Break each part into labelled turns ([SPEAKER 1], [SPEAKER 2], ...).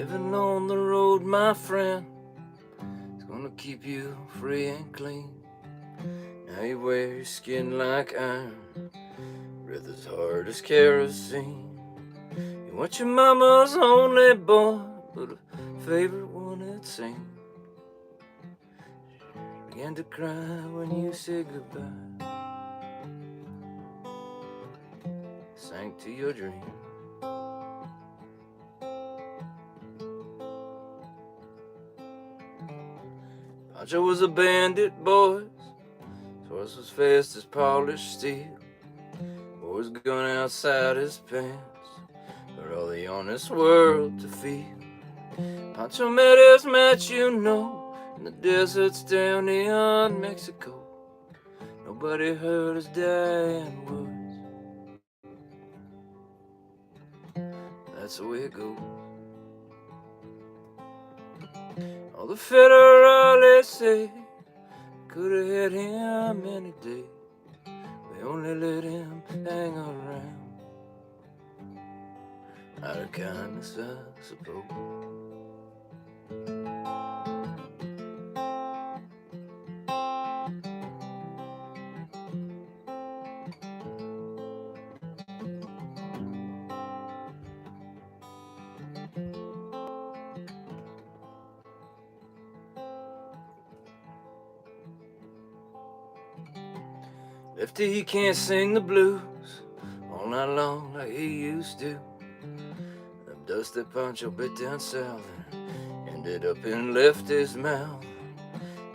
[SPEAKER 1] Living on the road, my friend, is gonna keep you free and clean. Now you wear your skin like iron, breath as hard as kerosene. You want your mama's only boy, but a favorite one it seemed. Began to cry when you said goodbye, sank to your dream. Pancho was a bandit, boys. His horse was fast as polished steel. Wore his gun outside his pants for all the honest world to feel. Pancho met his match, you know, in the deserts down beyond Mexico. Nobody heard his dying words. That's the way it goes. All the federales say could have had him any day. We only let him hang around out of kindness, I suppose. Lefty, he can't sing the blues all night long like he used to. Them dusty Pancho bit down south and ended up in Lefty's mouth.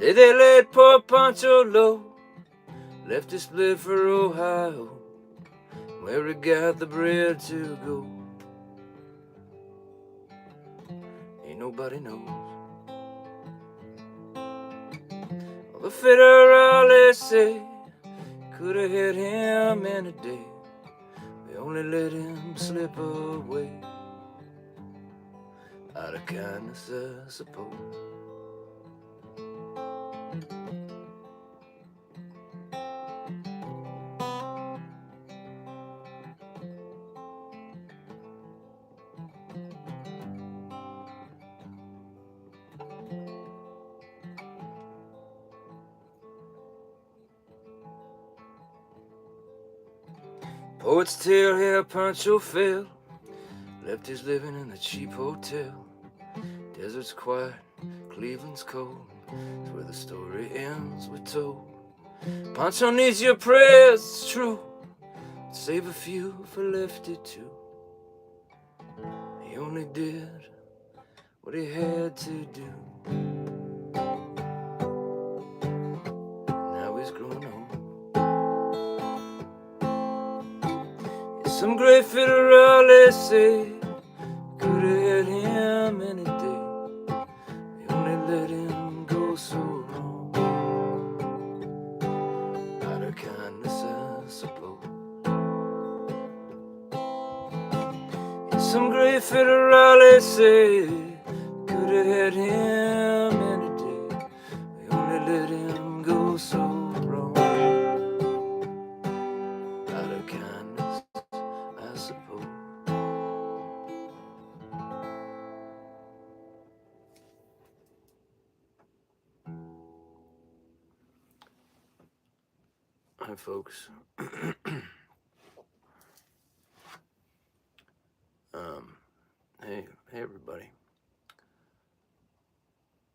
[SPEAKER 1] They laid poor Pancho low. Lefty split for Ohio, where he got the bread to go. Ain't nobody knows. All the federales say could have had him any day. We only let him slip away out of kindness, I suppose. Poet's tale how Pancho fell, left his living in the cheap hotel. Desert's quiet, Cleveland's cold, it's where the story ends, we're told. Pancho needs your prayers, it's true, save a few for Lefty too. He only did what he had to do. Now he's grown old. Some great federales say could have had him any day. They only let him go so wrong out of kindness, I suppose. Some great federales say could have had him any day. They only let him go so wrong out of kindness, I suppose. Hi, folks. Hey, everybody.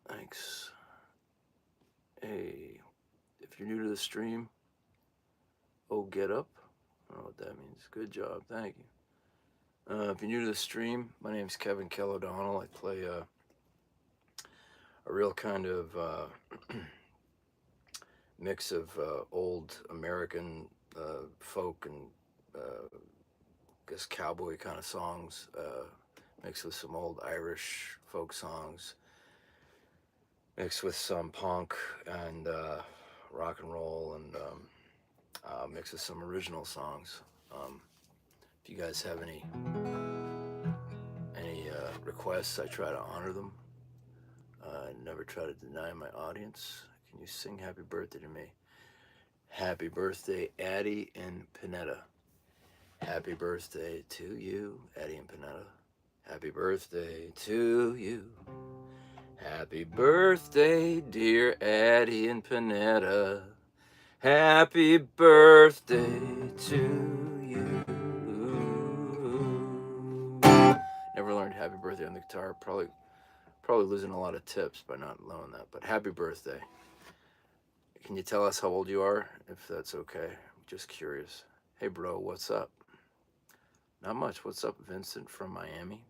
[SPEAKER 1] Thanks. Hey, if you're new to the stream, get up. I don't know what that means. Good job. Thank you. If you're new to the stream, my name's Kell O'Donnell. I play a real kind of mix of old American folk and I guess cowboy kind of songs, mixed with some old Irish folk songs, mixed with some punk and rock and roll, and mixed with some original songs. If you guys have any requests, I try to honor them. I never try to deny my audience. Can you sing happy birthday to me? Happy birthday, Addie and Panetta. Happy birthday to you, Addie and Panetta. Happy birthday to you. Happy birthday, dear Addie and Panetta. Happy birthday to you. Never learned happy birthday on the guitar. Probably losing a lot of tips by not knowing that. But happy birthday. Can you tell us how old you are, if that's okay? I'm just curious. Hey, bro, what's up? Not much. What's up, Vincent from Miami?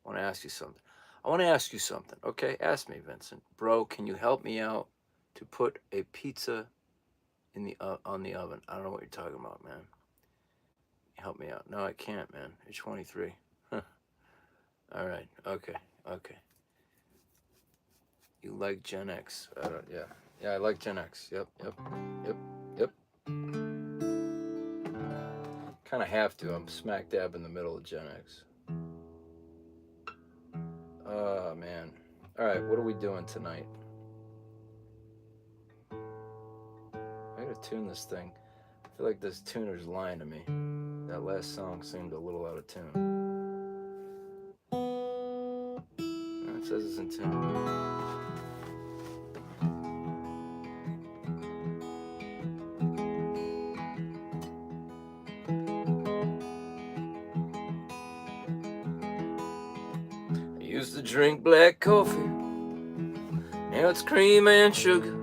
[SPEAKER 1] I want to ask you something. Okay, ask me, Vincent. Bro, can you help me out to put a pizza in the on the oven? I don't know what you're talking about, man. Help me out. No, I can't, man. You're 23. Huh. All right. Okay. You like Gen X? Yeah, I like Gen X. Yep. Kind of have to. I'm smack dab in the middle of Gen X. Oh, man. All right, what are we doing tonight? I gotta tune this thing. I feel like this tuner's lying to me. That last song seemed a little out of tune. It says it's in tune. I used to drink black coffee. Now it's cream and sugar.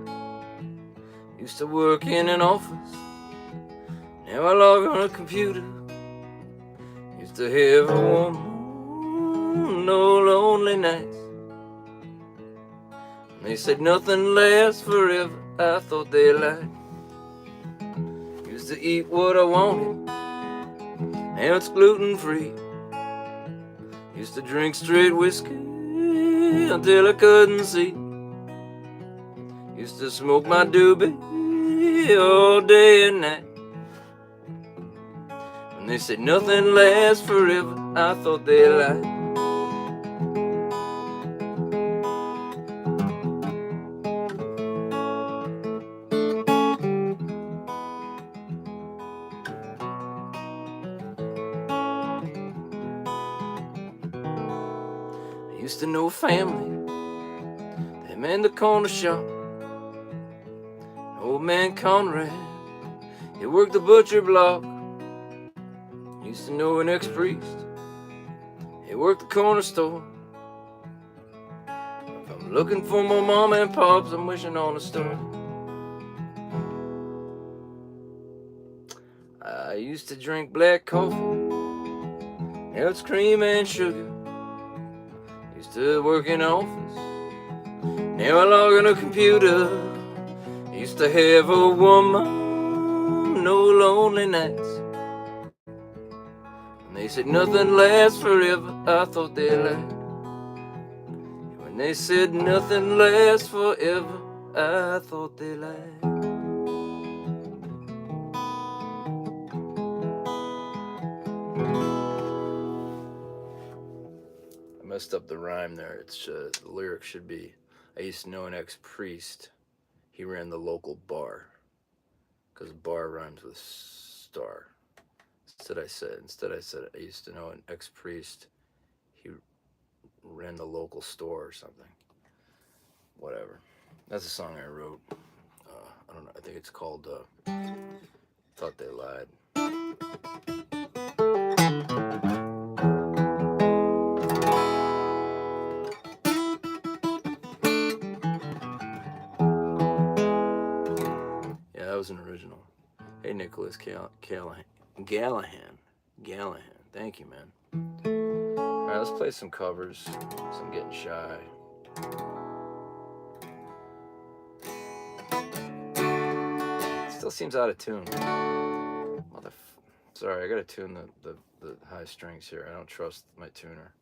[SPEAKER 1] Used to work in an office. Now I log on a computer. Used to have a woman, no lonely nights. They said nothing lasts forever. I thought they lied. Used to eat what I wanted. Now it's gluten-free. Used to drink straight whiskey until I couldn't see. Used to smoke my doobie all day and night. When they said nothing lasts forever, I thought they lied. I used to know a family, they manned the corner shop. Old man Conrad, he worked the butcher block. Used to know an ex-priest, he worked the corner store. If I'm looking for my mom and pops, I'm wishing on a star. I used to drink black coffee, now it's cream and sugar. Used to work in an office, now I log on a computer. Used to have a woman, no lonely nights. And they said nothing lasts forever, I thought they lied. When they said nothing lasts forever, I thought they lied. I messed up the rhyme there. It's the lyric should be, I used to know an ex-priest. He ran the local bar, because bar rhymes with star. Instead I said I used to know an ex-priest. He ran the local store or something. Whatever. That's a song I wrote. I don't know. I think it's called Thought They Lied. Yeah, that was an original. Hey, Nicholas Gallaghan. Thank you, man. All right, let's play some covers. So I'm getting shy. Still seems out of tune. Sorry, I gotta tune the high strings here. I don't trust my tuner.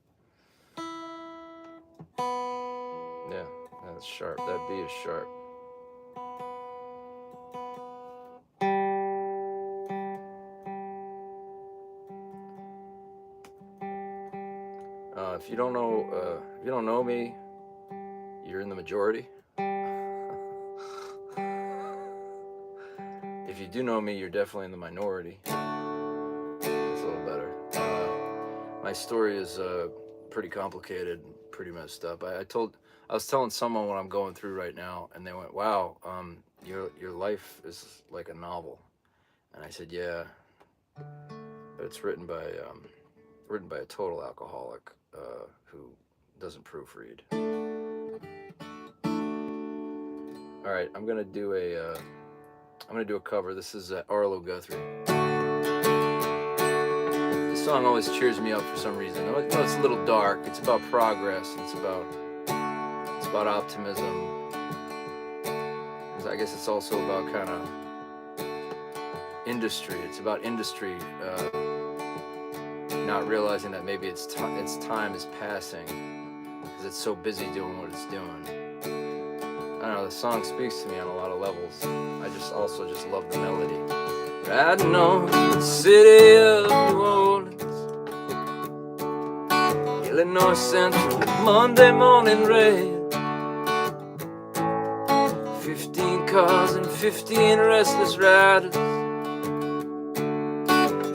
[SPEAKER 1] Yeah, that's sharp. That B is sharp. If you don't know me, you're in the majority. If you do know me, you're definitely in the minority. It's a little better. my story is pretty complicated, pretty messed up. I was telling someone what I'm going through right now, and they went, "Wow, your life is like a novel." And I said, "Yeah, but it's written by a total alcoholic who doesn't proofread." All right, I'm gonna do a cover. This is Arlo Guthrie. This song always cheers me up for some reason. No, it's a little dark. It's about progress. It's about optimism. I guess it's also about kind of industry. It's about industry not realizing that maybe its time is passing because it's so busy doing what it's doing. I don't know, the song speaks to me on a lot of levels. I just love the melody. Riding on the city of New Orleans, Illinois Central, Monday morning rain. 15 cars and 15 restless riders,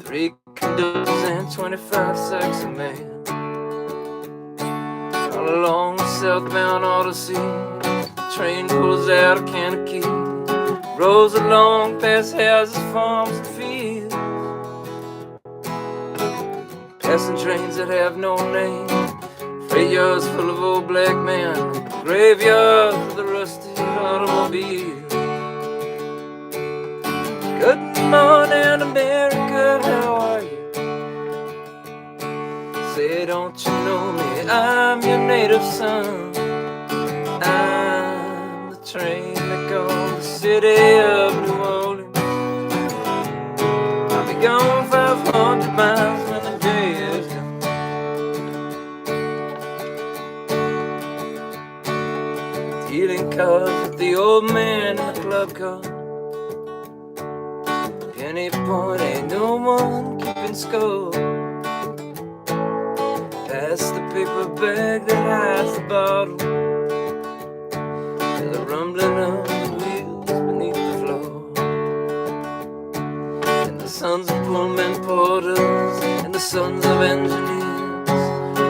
[SPEAKER 1] 3 conductors and 25 sacks of man. All along the southbound Odyssey, the train pulls out of Kankakee, rolls along past houses, farms, and fields, passing trains that have no name, freight yards full of old black men, graveyards of the rusty automobile. Good morning, America, how are you? Say, don't you know me? I'm your native son. I'm the train that goes the city of New Orleans. I'll be gone 500 miles when the day is done. Dealing cards with the old man in the club car. Penny point, ain't no one keeping score. Pass the paper bag that hides the bottle, to the rumbling of the wheels beneath the floor. And the sons of Pullman porters and the sons of engineers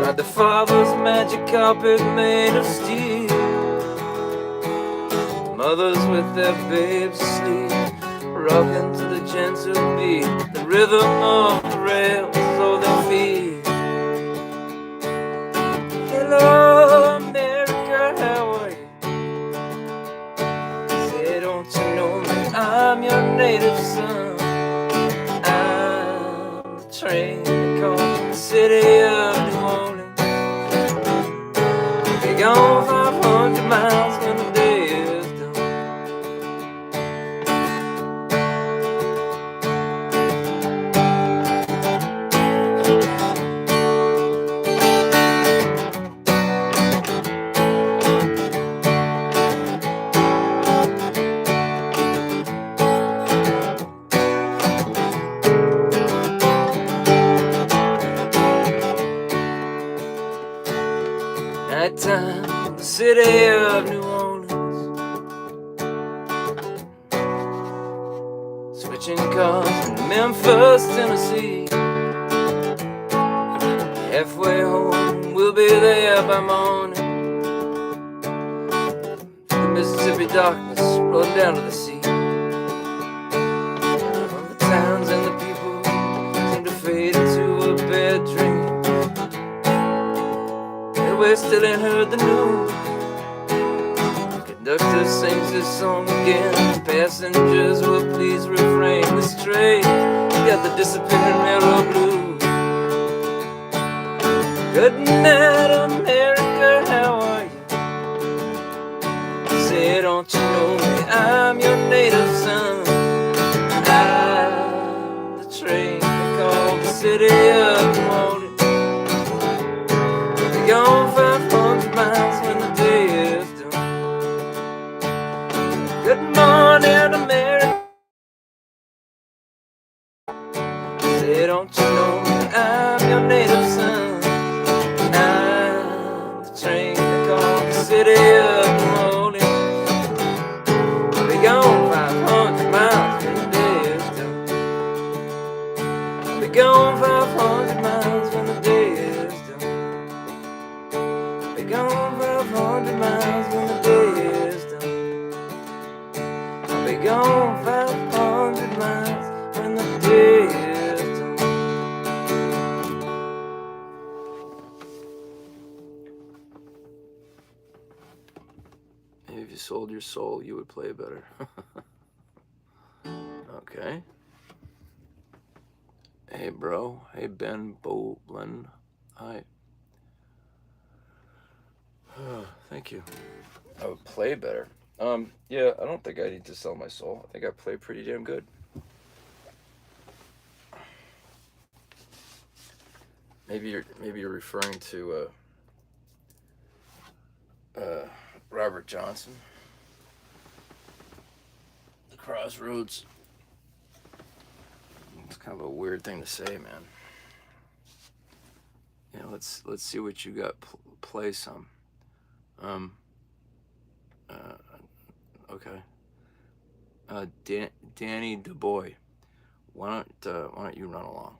[SPEAKER 1] ride the father's magic carpet made of steel. Mothers with their babes asleep, rocking to the gentle beat, the rhythm of the rails or their feet. Hello, America, how are you? Say, don't you know me? I'm your native son. I'm the train that comes from the city of New Orleans. Be gone 500 miles when the day is done. Nighttime, the city of New Orleans, switching cars in Memphis, Tennessee. Halfway home, we'll be there by morning. The Mississippi darkness rolling down to the sea. The towns and the people seem to fade into a bad dream. We still ain't heard the news. Conductor sings this song again. Passengers will please refrain. This train got the disappearing railroad blues. Good night, America, how are you? Say, don't you know me? I'm your native son. I'm the train they call the city of New Orleans. Gone 500 miles when the day is done. Good morning, America. Say, don't you know me? I'm your native son. I'm the train that calls the city of New Orleans. Be gone 500 miles when the day is done. Be gone 500 miles when the day is done. sold your soul, you would play better. Okay. Hey, bro. Hey, Ben Bolin. Hi. Thank you. I would play better. Yeah, I don't think I need to sell my soul. I think I play pretty damn good. Maybe you're referring to Robert Johnson. The Crossroads. It's kind of a weird thing to say, man. Yeah, let's see what you got. Play some. Okay. Danny DuBois, why don't you run along?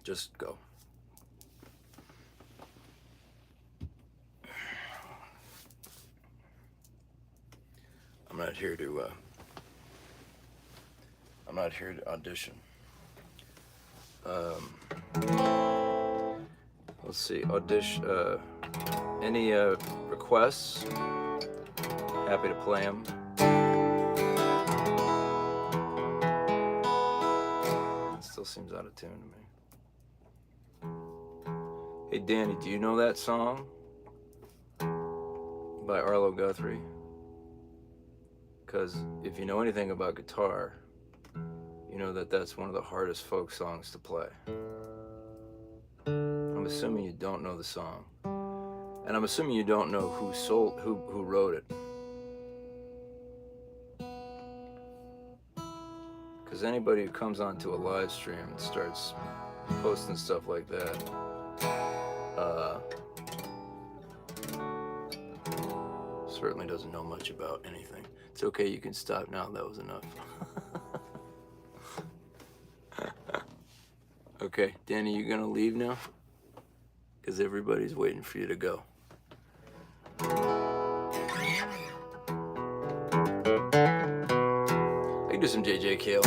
[SPEAKER 1] Just go. I'm not here to audition. Let's see. Audition. Any requests? Happy to play them. It still seems out of tune to me. Hey Danny, do you know that song by Arlo Guthrie? Because if you know anything about guitar, you know that that's one of the hardest folk songs to play. I'm assuming you don't know the song, and I'm assuming you don't know who wrote it. Because anybody who comes onto a live stream and starts posting stuff like that, certainly doesn't know much about anything. It's okay, you can stop now. That was enough. Okay, Danny, you gonna leave now? Because everybody's waiting for you to go. I can do some JJ Kell.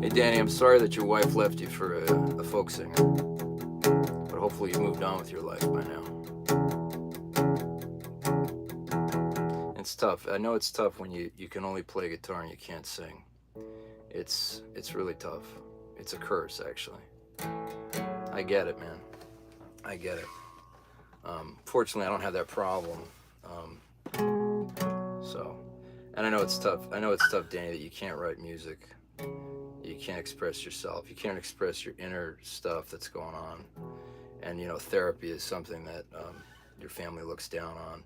[SPEAKER 1] Hey Danny, I'm sorry that your wife left you for a folk singer, but hopefully you've moved on with your life by now. It's tough. I know it's tough when you can only play guitar and you can't sing. It's really tough. It's a curse, actually. I get it, man. I get it. Fortunately, I don't have that problem. And I know it's tough. I know it's tough, Danny, that you can't write music. You can't express yourself. You can't express your inner stuff that's going on. And, therapy is something that your family looks down on.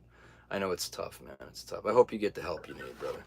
[SPEAKER 1] I know it's tough, man. It's tough. I hope you get the help you need, brother.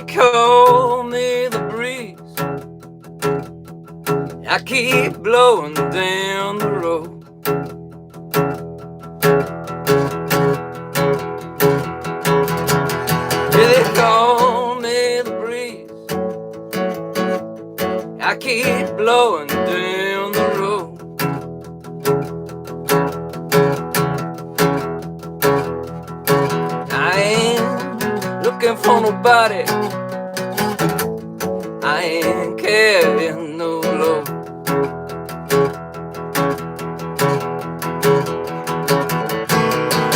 [SPEAKER 1] Call me the breeze, I keep blowing down the road. They call me the breeze, I keep blowing down the road. I ain't looking for nobody, I ain't carrying no load.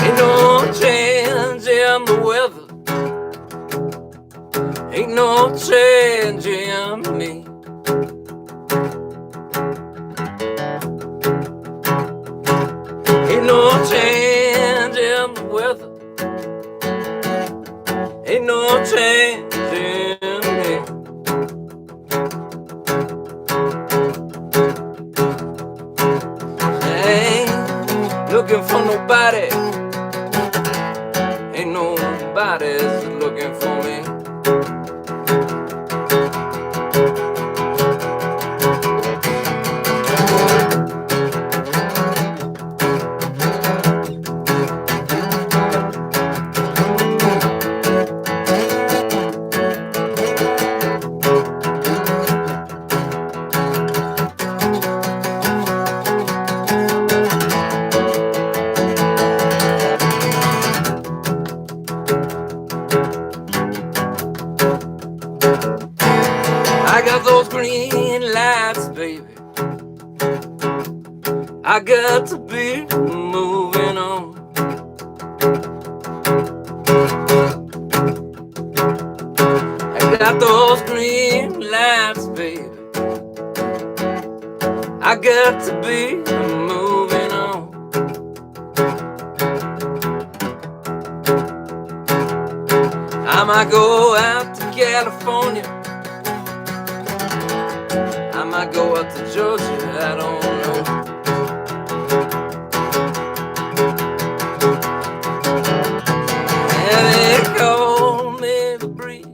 [SPEAKER 1] Ain't no change in the weather, ain't no change in me. Ain't no change in the weather, ain't no change in me. Looking for nobody, ain't nobody's looking for me. I got to be moving on. I got those green lights, baby. I got to be moving on. I might go out to California. I might go out to Georgia, I don't know. And they call me the breeze.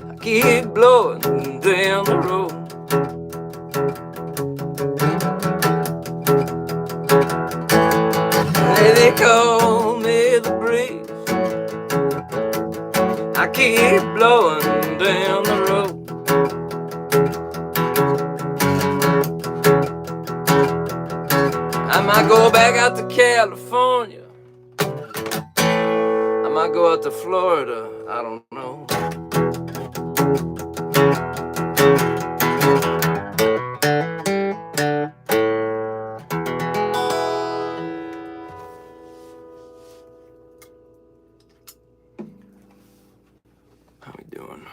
[SPEAKER 1] I keep blowing down the road. They call me the breeze. I keep blowing down the road. I might go back out to California. I might go out to Florida, I don't know. How we doing?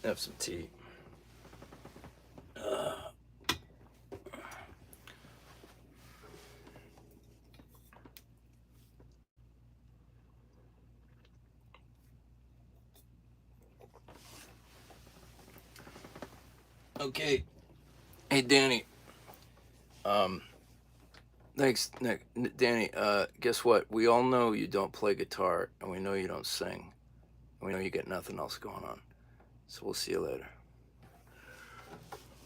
[SPEAKER 1] Have some tea. Okay. Hey, Danny. Thanks, Nick. Danny, guess what? We all know you don't play guitar, and we know you don't sing. And we know you got nothing else going on. So we'll see you later.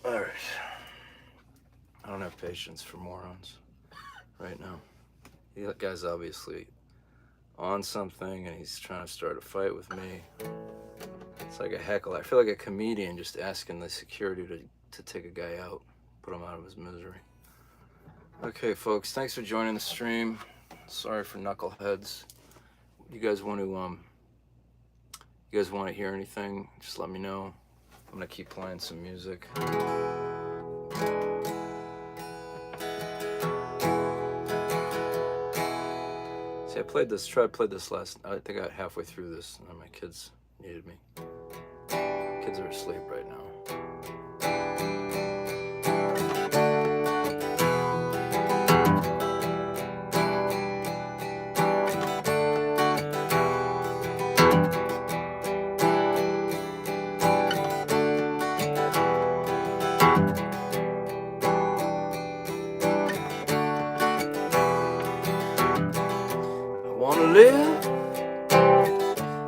[SPEAKER 1] All right. I don't have patience for morons right now. The guy's obviously on something, and he's trying to start a fight with me. It's like a heckle. I feel like a comedian just asking the security to take a guy out, put him out of his misery. Okay, folks, thanks for joining the stream. Sorry for knuckleheads. You guys want to hear anything? Just let me know. I'm gonna keep playing some music. See, I played this last. I think I got halfway through this, and then my kids needed me. Kids are asleep right now.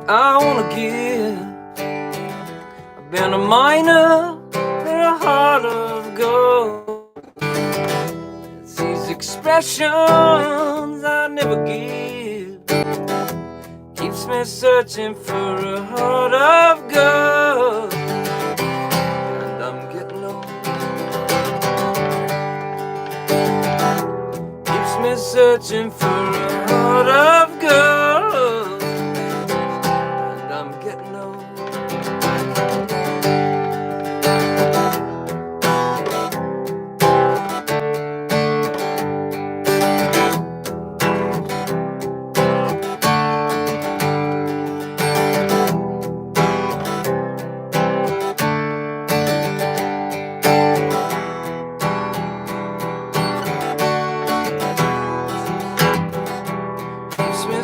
[SPEAKER 1] I wanna give. I've been a miner for a heart of gold. It's these expressions I never give. Keeps me searching for a heart of gold. And I'm getting old. Keeps me searching for a heart of gold.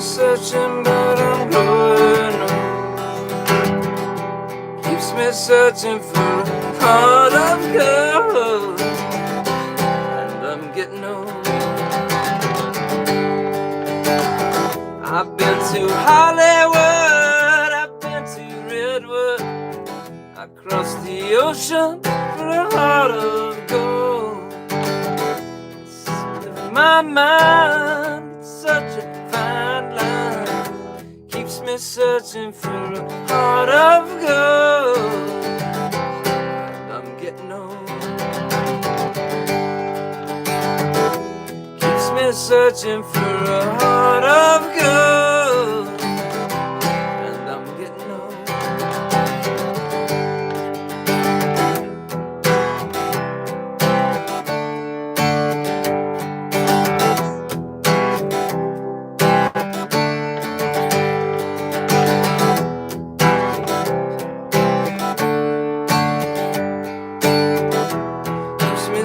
[SPEAKER 1] Searching, but I'm growing old. Keeps me searching for heart of gold, and I'm getting old. I've been to Hollywood, I've been to Redwood, I crossed the ocean for a heart of gold. It's in my mind, it's such a fine line, keeps me searching for a heart of gold, and I'm getting old. Keeps me searching for a heart of gold, and I'm getting old.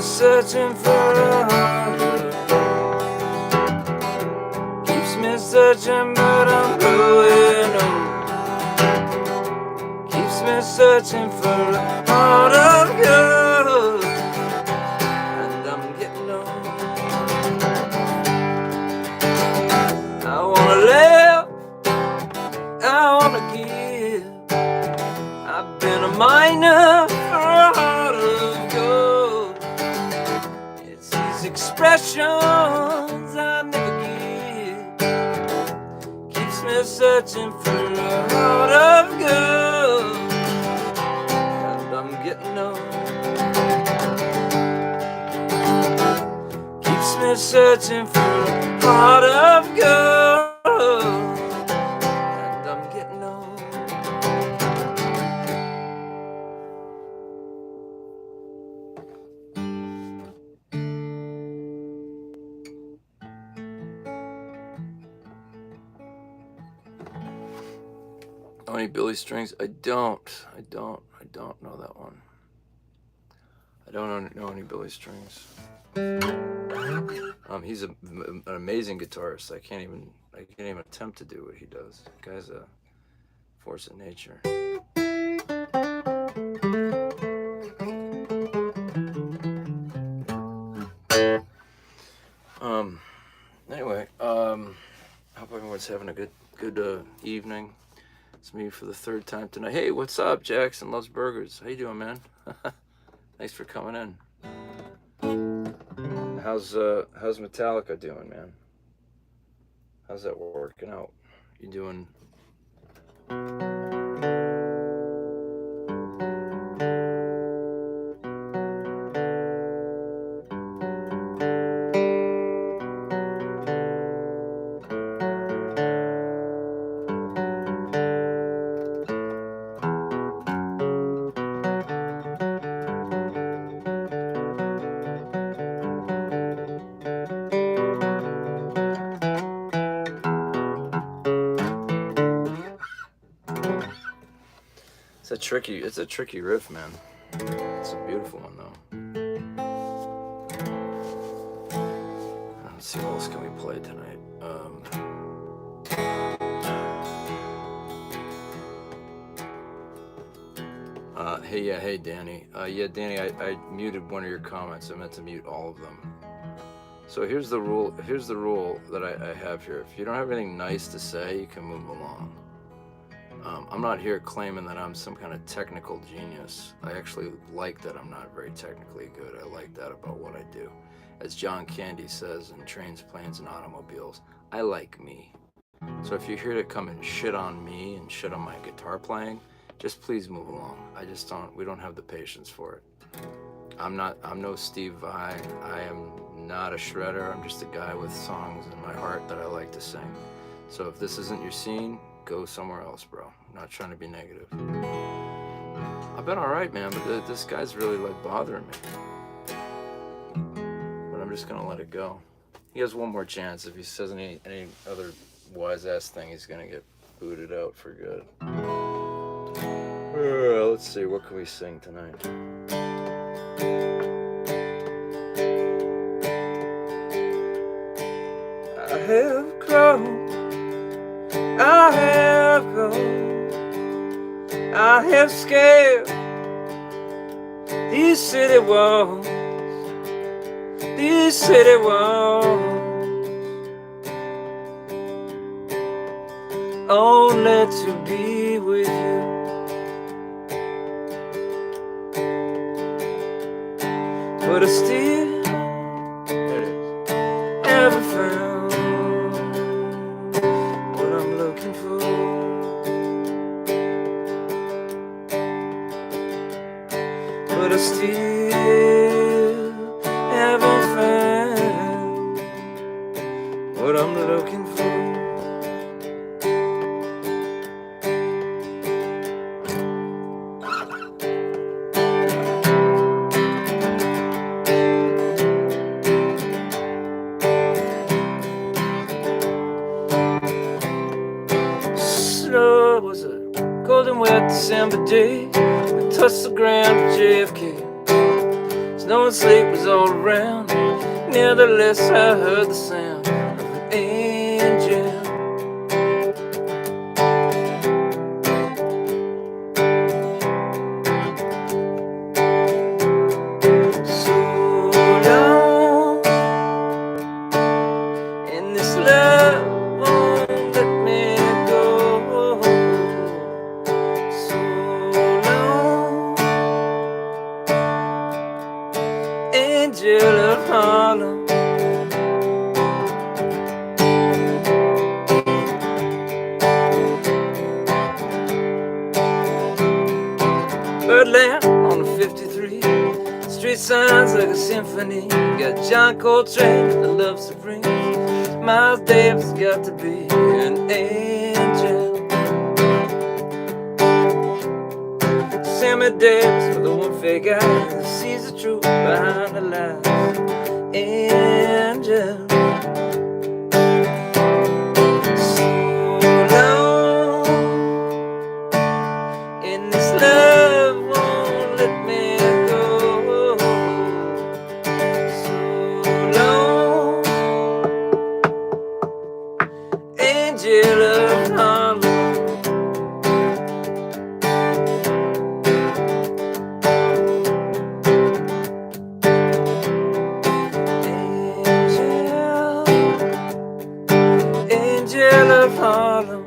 [SPEAKER 1] Searching for a heart of gold. Keeps me searching, but I'm growing old. Keeps me searching for a heart of gold, and I'm getting old. I wanna live, I wanna give. I've been a miner for a heart of gold. Expressions I never give, keeps me searching for a heart of gold, and I'm getting old. Keeps me searching for a heart of gold, and I'm getting old. Any Billy Strings? I don't know that one. I don't know any Billy Strings. He's an amazing guitarist. I can't even attempt to do what he does. The guy's a force of nature. Anyway, hope everyone's having a good evening. It's me for the third time tonight. Hey, what's up? Jackson loves burgers. How you doing, man? Thanks for coming in. How's Metallica doing, man? How's that working out? You doing? It's a tricky riff, man. It's a beautiful one, though. Let's see, what else can we play tonight? Hey, Danny. Danny, I muted one of your comments. I meant to mute all of them. So here's the rule. Here's the rule that I have here. If you don't have anything nice to say, you can move along. I'm not here claiming that I'm some kind of technical genius. I actually like that I'm not very technically good. I like that about what I do. As John Candy says in Trains, Planes, and Automobiles, I like me. So if you're here to come and shit on me and shit on my guitar playing, just please move along. We don't have the patience for it. I'm no Steve Vai. I am not a shredder. I'm just a guy with songs in my heart that I like to sing. So if this isn't your scene, go somewhere else, bro. I'm not trying to be negative. I've been all right, man, but this guy's really bothering me. But I'm just gonna let it go. He has one more chance. If he says any other wise ass thing, he's gonna get booted out for good. Let's see, what can we sing tonight? I have grown, I have grown, I have scaled These city walls, these city walls, only to be with you. But I still, there it is, haven't found what I'm looking for. But I still haven't found what I'm looking for. Snow was a cold and wet December day. We touched the ground at JFK. Snow and sleet was all around. Nevertheless, I heard the sound of an angel. So long, and this love won't let me go. So long, angel of Harlem. Birdland on the 53. Street signs like a symphony. Got John Coltrane and the Love Supreme. Miles Davis got to be an angel. Sammy Davis with the one fake eye that sees the truth behind the lies. Angel. So long, and this love won't let me go. So long, angel of Harlem. Angel of Harlem.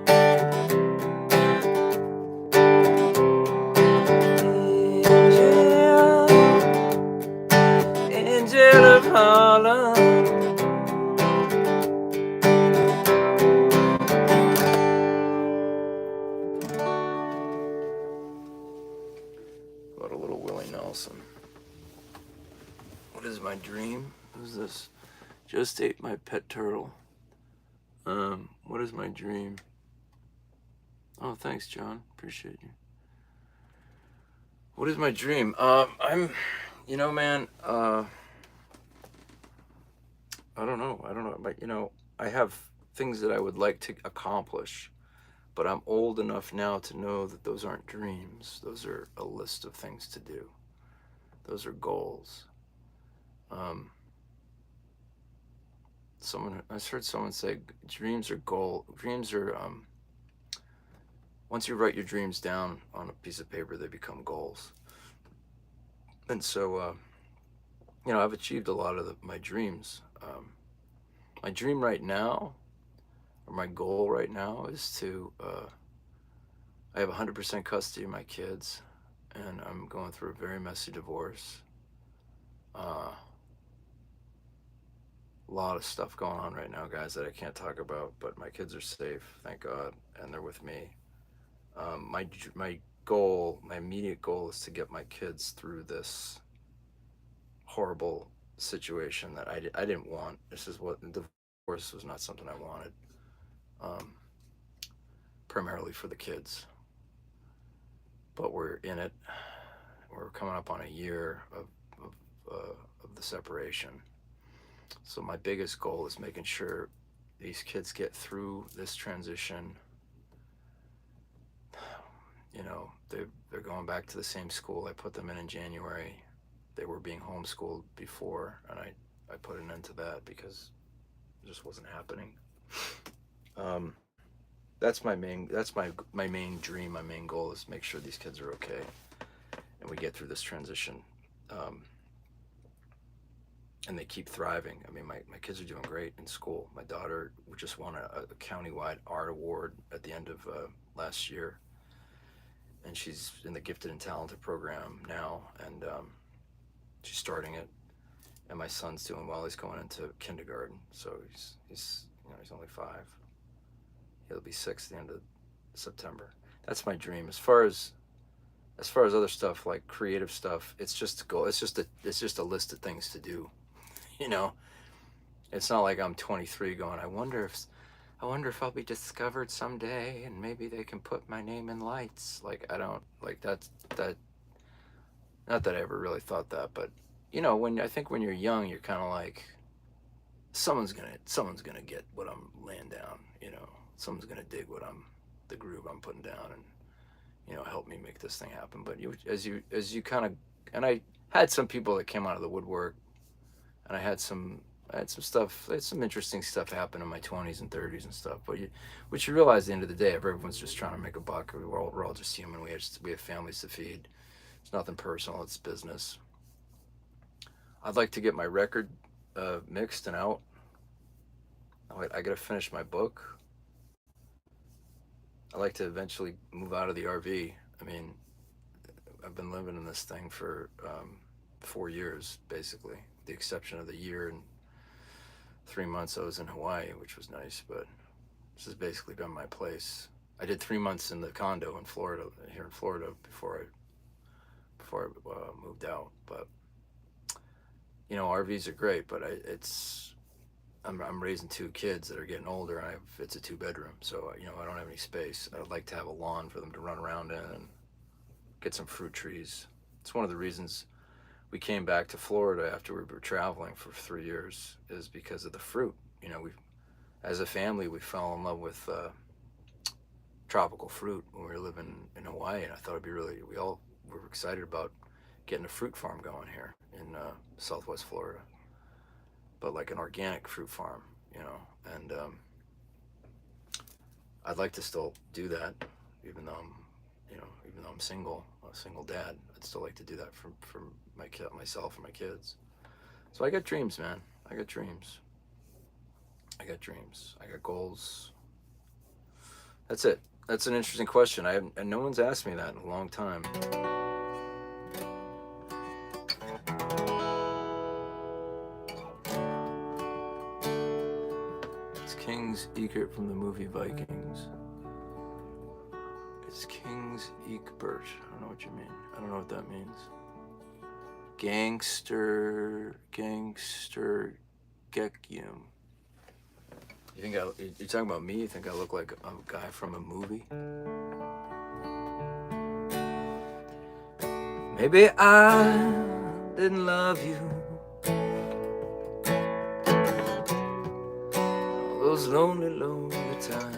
[SPEAKER 1] Angel of Harlem. What a little Willie Nelson. What is my dream? Who's this? Just ate my pet turtle. What is my dream? Oh, thanks, John. Appreciate you. What is my dream? You know, man, I don't know. But, you know, I have things that I would like to accomplish, but I'm old enough now to know that those aren't dreams. Those are a list of things to do. Those are goals. I heard someone say dreams are once you write your dreams down on a piece of paper, they become goals. And so, you know, I've achieved a lot of my dreams. My dream right now, or my goal right now, is to, I have 100% custody of my kids, and I'm going through a very messy divorce. A lot of stuff going on right now, guys, that I can't talk about, but my kids are safe, thank God, and they're with me. My immediate goal is to get my kids through this horrible situation that I didn't want. The divorce was not something I wanted, primarily for the kids. But we're in it. We're coming up on a year of the separation. So my biggest goal is making sure these kids get through this transition. You know, they're going back to the same school I put them in January. They were being homeschooled before, and I put an end to that because it just wasn't happening. That's my main dream. My main goal is make sure these kids are okay, and we get through this transition and they keep thriving. I mean, my kids are doing great in school. My daughter just won a countywide art award at the end of last year, and she's in the gifted and talented program now, and she's starting it. And my son's doing well. He's going into kindergarten, so he's he's only 5. He'll be 6 at the end of September. That's my dream. As far as other stuff like creative stuff, it's just a goal. It's just a list of things to do. You know, it's not like I'm 23 going, I wonder if I'll be discovered someday and maybe they can put my name in lights. Like, I don't like that. Not that I ever really thought that, but I think when you're young, you're kind of like, someone's gonna get what I'm laying down. Someone's gonna dig the groove I'm putting down, and help me make this thing happen. But as you kind of, and I had some people that came out of the woodwork, and I had some stuff. I had some interesting stuff happen in my 20s and 30s and stuff. But what you realize at the end of the day, everyone's just trying to make a buck. We're all just human. We have families to feed. It's nothing personal. It's business. I'd like to get my record mixed and out. I gotta finish my book. I like to eventually move out of the RV. I mean, I've been living in this thing for 4 years, basically, with the exception of the year and 3 months I was in Hawaii, which was nice, but this has basically been my place. I did 3 months in the condo in Florida, before I moved out. But RVs are great, but I'm raising 2 kids that are getting older, and it's a 2-bedroom, so I don't have any space. I'd like to have a lawn for them to run around in and get some fruit trees. It's one of the reasons we came back to Florida after we were traveling for 3 years, is because of the fruit. As a family, we fell in love with tropical fruit when we were living in Hawaii, and I thought we all were excited about getting a fruit farm going here in Southwest Florida. But like an organic fruit farm, and I'd like to still do that, even though I'm single, a single dad. I'd still like to do that for myself and my kids. So I got dreams, man. I got dreams. I got goals. That's it. That's an interesting question. And no one's asked me that in a long time. King's Egert from the movie Vikings. It's King's Egbert. I don't know what you mean. I don't know what that means. Gangster Gekium. You think you're talking about me? You think I look like a guy from a movie? Maybe I didn't love you those lonely times.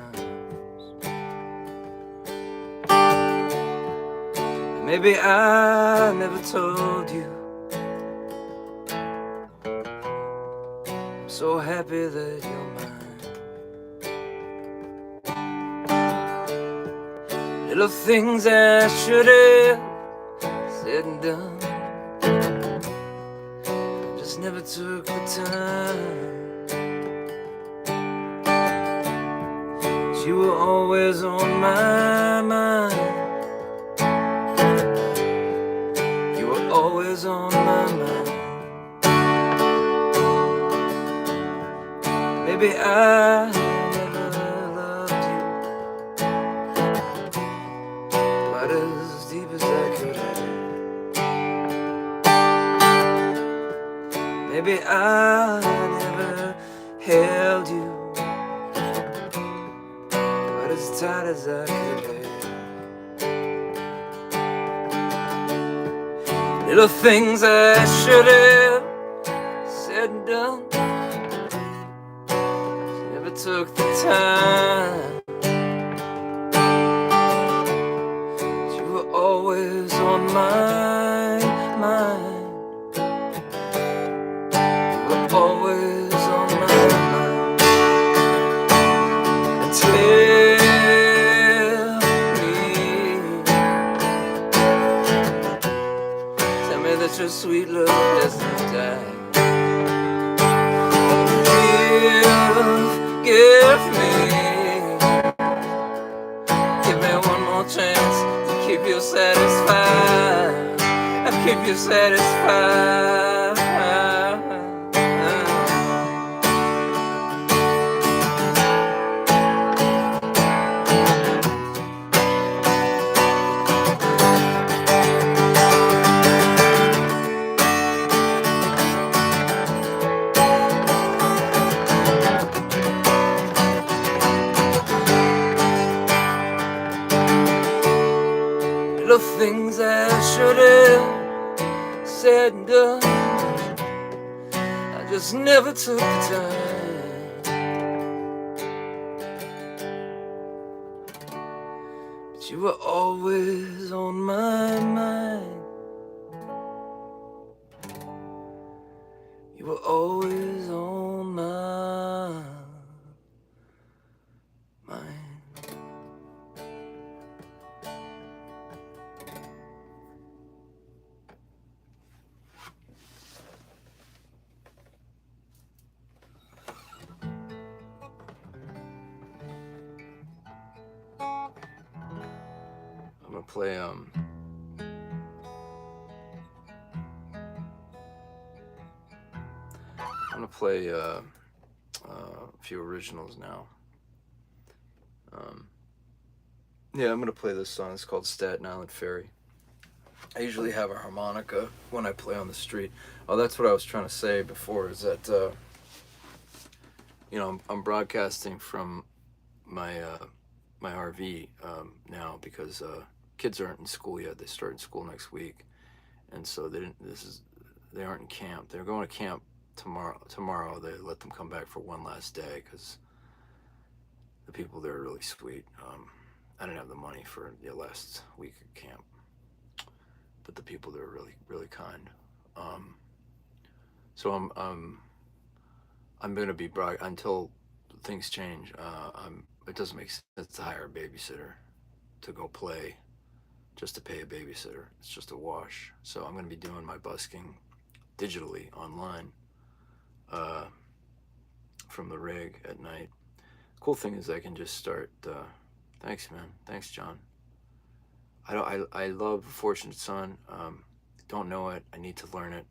[SPEAKER 1] Maybe I never told you I'm so happy that you're mine. Little things I should have said and done, I just never took the time. You were always on my mind. You were always on my mind. Maybe I never loved you quite as deep as I could have. Maybe I never held you as tight as I could have. Little things I should have said and done, never took the time. You were always on my mind. You were always on my mind. Until that your sweet you satisfied. Little things I should have said and done, I just never took the time. But you were always on my mind. You were always on my mind. I'm gonna play a few originals now. Yeah, I'm gonna play this song. It's called Staten Island Ferry. I usually have a harmonica when I play on the street. Oh, that's what I was trying to say before, is that I'm broadcasting from my my RV now because kids aren't in school yet. They start in school next week, and so they aren't in camp. They're going to camp tomorrow. They let them come back for one last day because the people there are really sweet. I didn't have the money for the last week of camp, but the people there are really, really kind. So I'm gonna be until things change. It doesn't make sense to hire a babysitter to go play just to pay a babysitter. It's just a wash. So I'm gonna be doing my busking digitally online from the rig at night. Cool thing is I can just start. Thanks, man. Thanks, John. I love Fortunate Son. Don't know it. I need to learn it.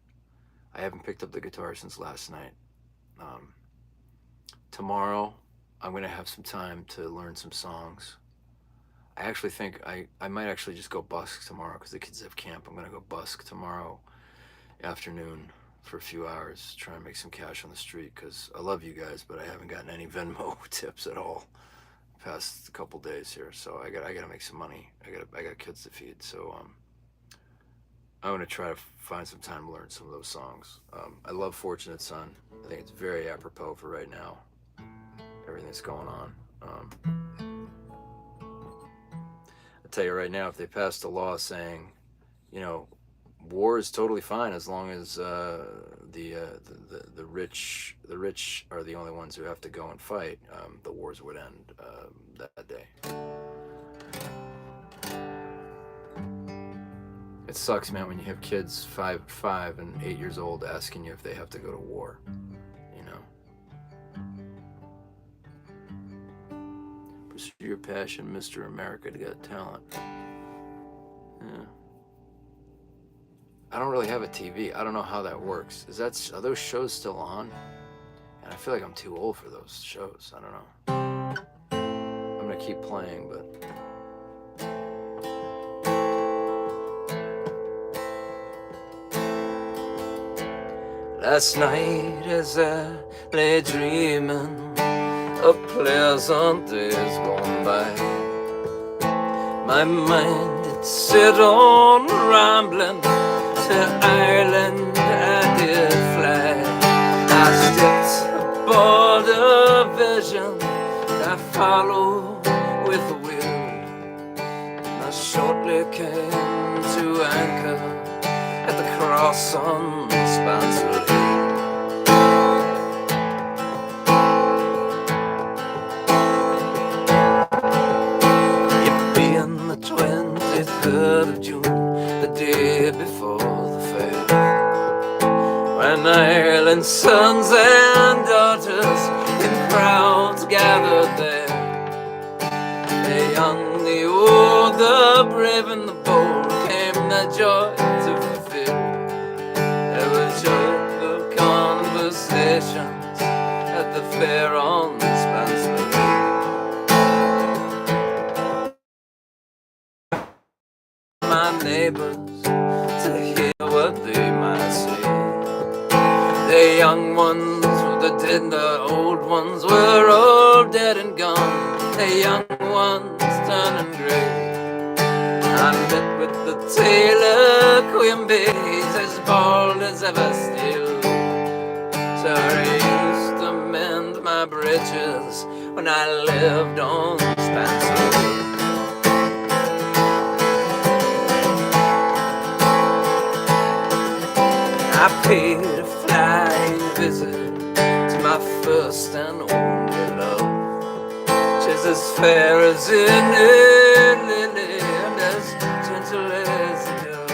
[SPEAKER 1] I haven't picked up the guitar since last night. Tomorrow, I'm gonna have some time to learn some songs. I actually think I might actually just go busk tomorrow because the kids have camp. I'm gonna go busk tomorrow afternoon for a few hours, try and make some cash on the street because I love you guys, but I haven't gotten any Venmo tips at all past couple days here, so I gotta make some money. I got kids to feed, so I'm gonna try to find some time to learn some of those songs. I love Fortunate Son. I think it's very apropos for right now. Everything that's going on. I'll tell you right now, if they passed a law saying, war is totally fine as long as the rich are the only ones who have to go and fight, the wars would end that day. It sucks, man, when you have kids 5 and 8 years old asking you if they have to go to war. Pursue your passion, Mr. America Got Talent. Yeah. I don't really have a TV. I don't know how that works. Are those shows still on? And I feel like I'm too old for those shows. I don't know. I'm gonna keep playing, but last night as I lay dreaming of pleasant days gone by, my mind it set on rambling. To Ireland I did fly. I stepped aboard a vision I followed with the wind. I shortly came to anchor at the cross on Spencer Hill. It being the 23rd of June, the day before when Ireland's sons and daughters in crowds gathered there. The young, the old, the brave and the bold came their joy to fulfill. at the fair on Spencer. My neighbors to hear what they might say. The young ones were the dead, the old ones were all dead and gone. The young ones turning grey. I met with the tailor, Quimby's as bald as ever still. So he used to mend my bridges when I lived on Spencer. I paid a flying visit to my first and only love. She's as fair as any lily and as gentle as a dove.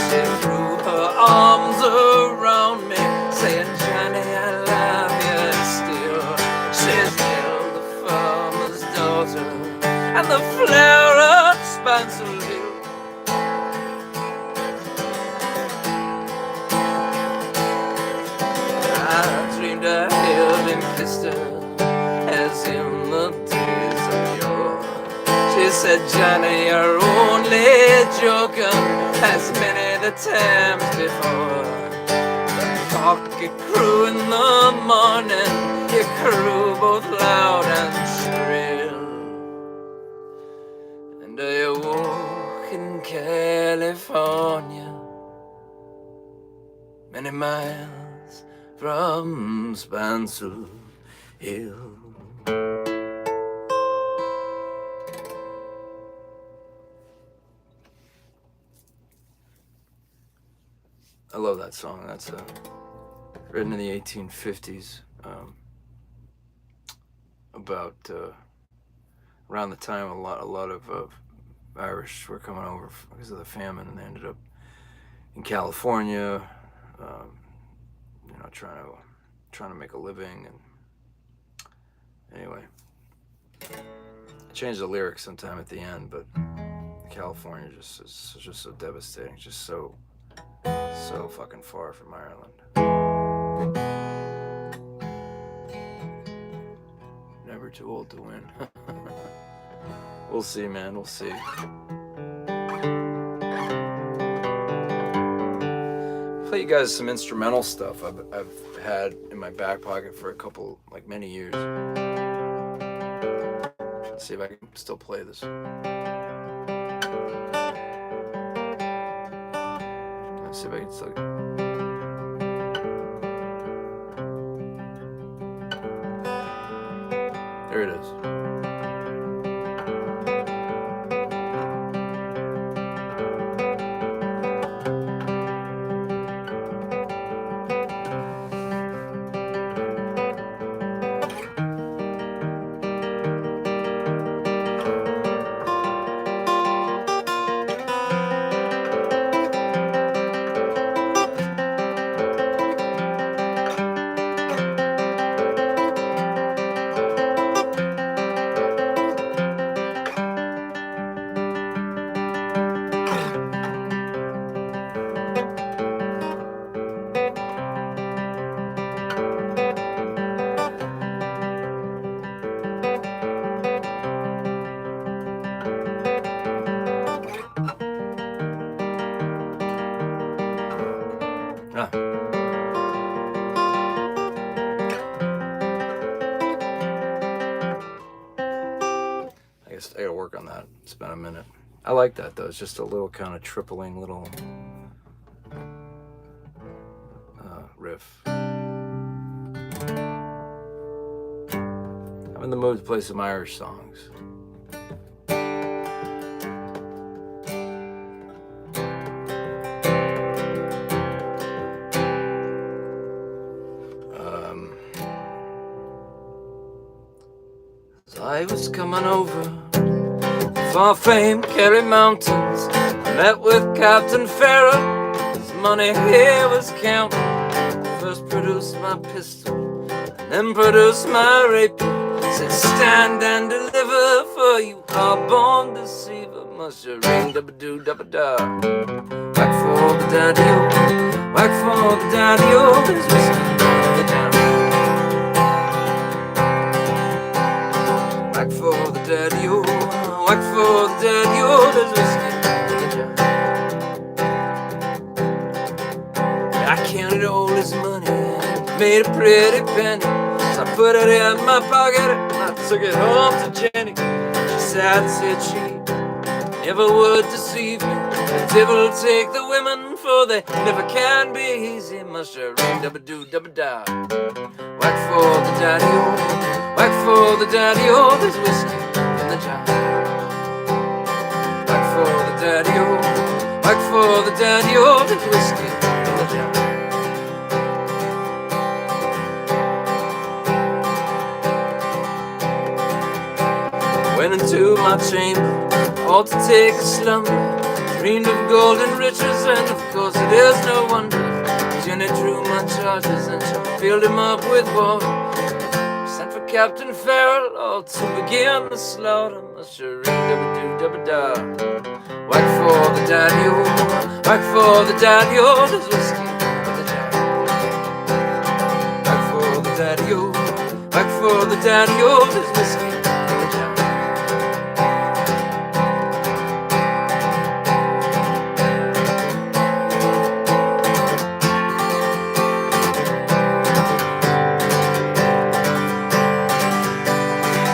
[SPEAKER 1] She threw her arms around me, saying, Johnny, I love you still. She's still the farmer's daughter and the flower of Spencerville. I dreamed I held and kissed her as in the days of yore. She said, Johnny, you're only joking, as many the times before. The cock you crew in the morning, you crew both loud and shrill. And I woke in California, many miles from Spencer Hill. I love that song. That's written in the 1850s, about around the time a lot of Irish were coming over because of the famine, and they ended up in California, trying to make a living. And anyway, I changed the lyrics sometime at the end, but California is just so devastating, just so fucking far from Ireland. Never too old to win. We'll see, man, we'll see. Play you guys some instrumental stuff I've had in my back pocket for many years. Let's see if I can still play this. Let's see if I can still. There it is. I gotta work on that. It's been a minute. I like that though. It's just a little kind of tripling little riff. I'm in the mood to play some Irish songs. I was coming over far famed Kerry Mountains. I met with Captain Farrell. His money here was counting. First produced my pistol, and then produced my rapier. Said, stand and deliver, for you are born deceiver. Must you ring da-ba-doo-da-ba-da. Whack for the daddy-o, whack for the daddy-o. There's whiskey all the down. daddy-o, whack for the daddy-o, there's whiskey in the jar. I counted all his money and made a pretty penny. So I put it in my pocket and I took it home to Jenny. She sighed and said she never would deceive me. The devil take the women, for they never can be easy. Must have ring dubba doo dubba da. Whack for the daddy-o, whack for the daddy-o, there's whiskey in the jar. Whack for the daddy-o, whack for the daddy-o, there's whiskey in the jar. Went into my chamber, all to take a slumber. Dreamed of golden riches, and of course it is no wonder. Jenny drew my charges and she filled him up with water. Sent for Captain Farrell, all to begin the slaughter. Must ring dubba doo dubba da. Whack for the daddy-o, whack for the daddy-o, there's whiskey in the jar. Whack for the daddy-o, whack for the daddy-o, there's whiskey in the jar.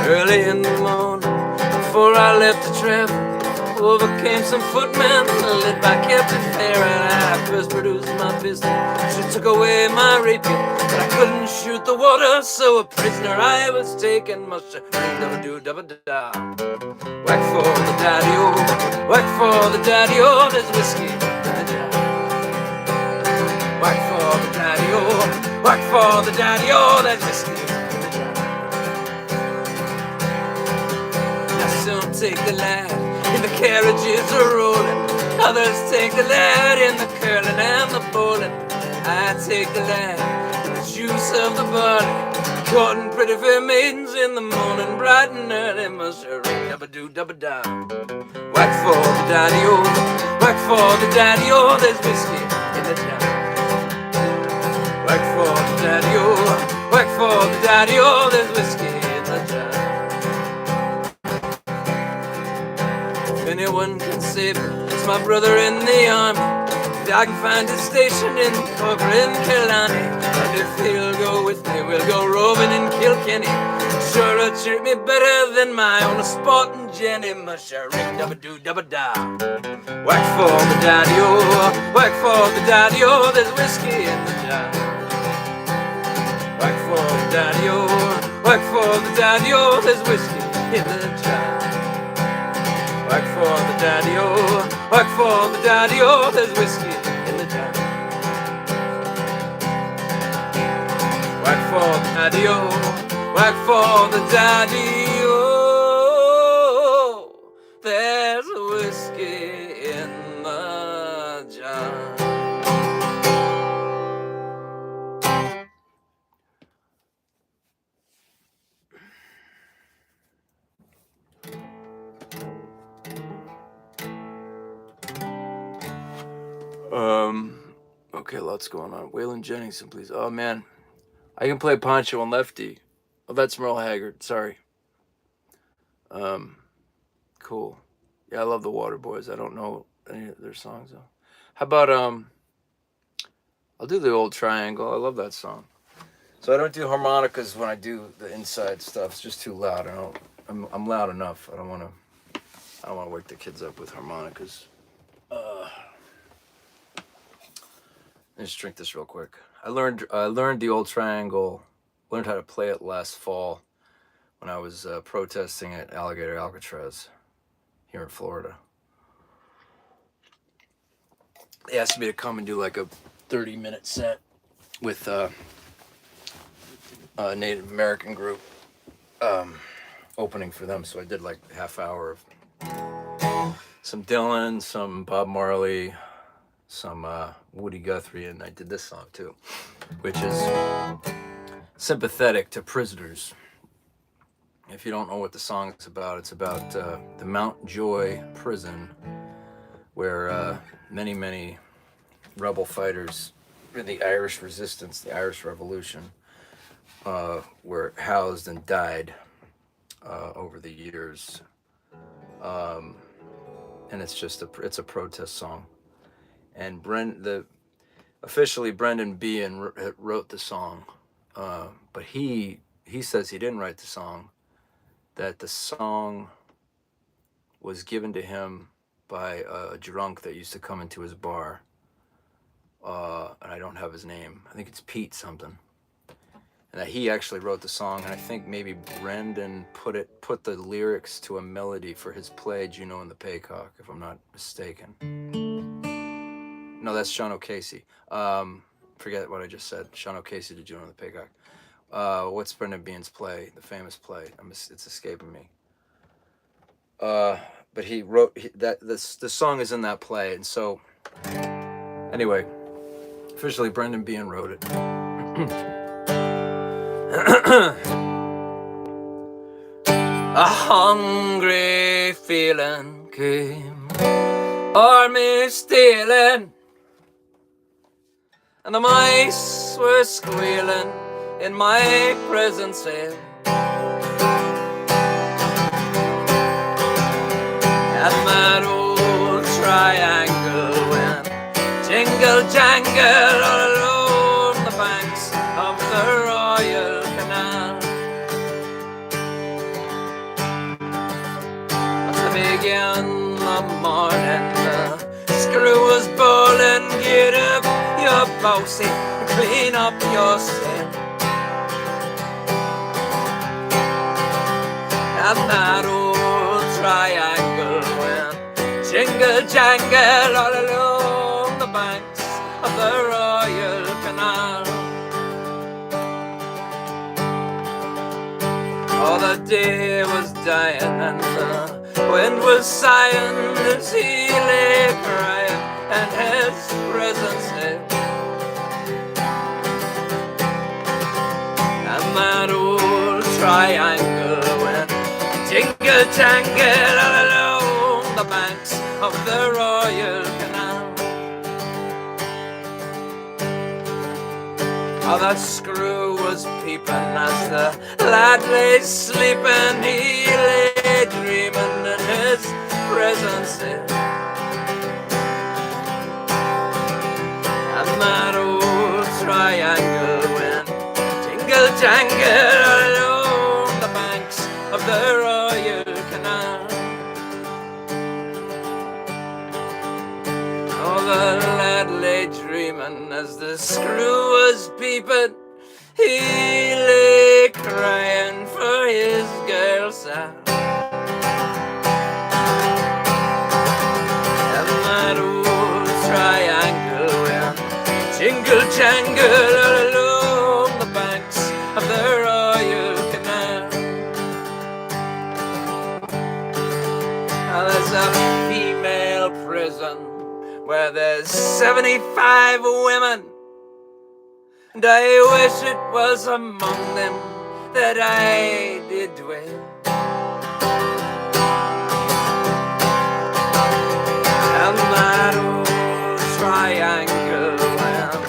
[SPEAKER 1] Early in the morning, before I left to travel, overcame some footmen led by Captain Farrell. I first produced my pistol, she took away my rapier, but I couldn't shoot the water, so a prisoner I was taken. Must ring dubba doo dubba da. Whack for the daddy-o, whack for the daddy-o, there's whiskey in the jar. Whack for the daddy-o, whack for the daddy-o, there's whiskey in the jar. Some take the lad in the carriages are rolling, others take the lad in the curling and the bowling. I take the lad in the juice of the barley, courting pretty fair maidens in the morning, bright and early. Must ring dubba doo dubba da. Whack for the daddy-o, whack for the daddy-o, there's whiskey in the jar. Whack for the daddy-o, whack for the daddy-o, there's whiskey in the jar. If anyone can save me, it's my brother in the army. If I can find a station in Cork or in Killarney, and if he'll go with me, we'll go roving in Kilkenny. Sure, it'll treat me better than my own sporting Jenny. Must ring dubba doo dubba da. Whack for the daddy-o, whack for the daddy-o, there's whiskey in the jar. Whack for the daddy-o, whack for the daddy-o, there's whiskey in the jar. Whack for the daddy-o, whack for the daddy-o, there's whiskey in the jar. Whack for the daddy-o, whack for the daddy-o, there's whiskey in the jar. Okay, lots going on. Waylon Jennings, please. Oh man, I can play Poncho and Lefty. Oh, that's Merle Haggard. Sorry. Cool. Yeah, I love the Waterboys. I don't know any of their songs though. How about I'll do the Old Triangle. I love that song. So I don't do harmonicas when I do the inside stuff. It's just too loud. I'm loud enough. I don't want to wake the kids up with harmonicas. Let's just drink this real quick. I learned the Old Triangle, learned how to play it last fall when I was protesting at Alligator Alcatraz here in Florida. They asked me to come and do like a 30-minute set with a Native American group opening for them. So I did like a half hour of some Dylan, some Bob Marley, some Woody Guthrie, and I did this song too, which is sympathetic to prisoners. If you don't know what the song is about, it's about the Mount Joy prison, where many rebel fighters in the Irish resistance, the Irish Revolution, were housed and died over the years, and it's a protest song. And officially Brendan Behan wrote the song, but he says he didn't write the song. That the song was given to him by a drunk that used to come into his bar. And I don't have his name. I think it's Pete something. And that he actually wrote the song, and I think maybe Brendan put the lyrics to a melody for his play Juno and the Paycock, if I'm not mistaken. No, that's Sean O'Casey. Forget what I just said. Sean O'Casey to Juno and the Paycock. What's Brendan Behan's play? The famous play. It's escaping me. But he wrote that. The song is in that play, and so anyway, officially Brendan Behan wrote it. A hungry feeling came, army stealing, and the mice were squealing in my prison cell. And that old triangle went jingle jangle all along the banks of the Royal Canal. Begin the morning, the screw was bowling. Get up, your bossy, clean up your sin. And that old triangle went jingle jangle all along the banks of the Royal Canal. Oh, the day was dying and the wind was sighing as he lay crying, and his presence hid. And that old triangle went jingle jangle all along the banks of the Royal Canal. Oh, the screw was peeping as the lad lay sleeping. He lay dreaming in his presence here. And that old triangle went jingle jangle all along the banks of the Royal Canal. Oh, the lad lay dreaming as the screw was peeping. He lay crying for his girl Sam. And that old triangle went jingle jangle all along the banks of the Royal Canal. Now there's a female prison where there's 75 women, and I wish it was among them that I did dwell. And that old triangle went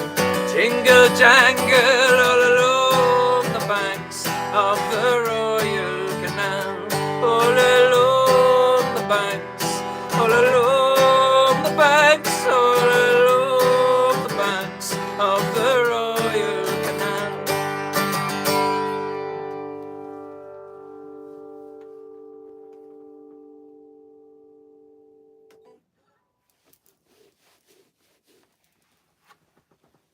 [SPEAKER 1] jingle jangle all along the banks of the Royal Canal. All along the banks, all along the banks, all along the banks of the Royal Canal.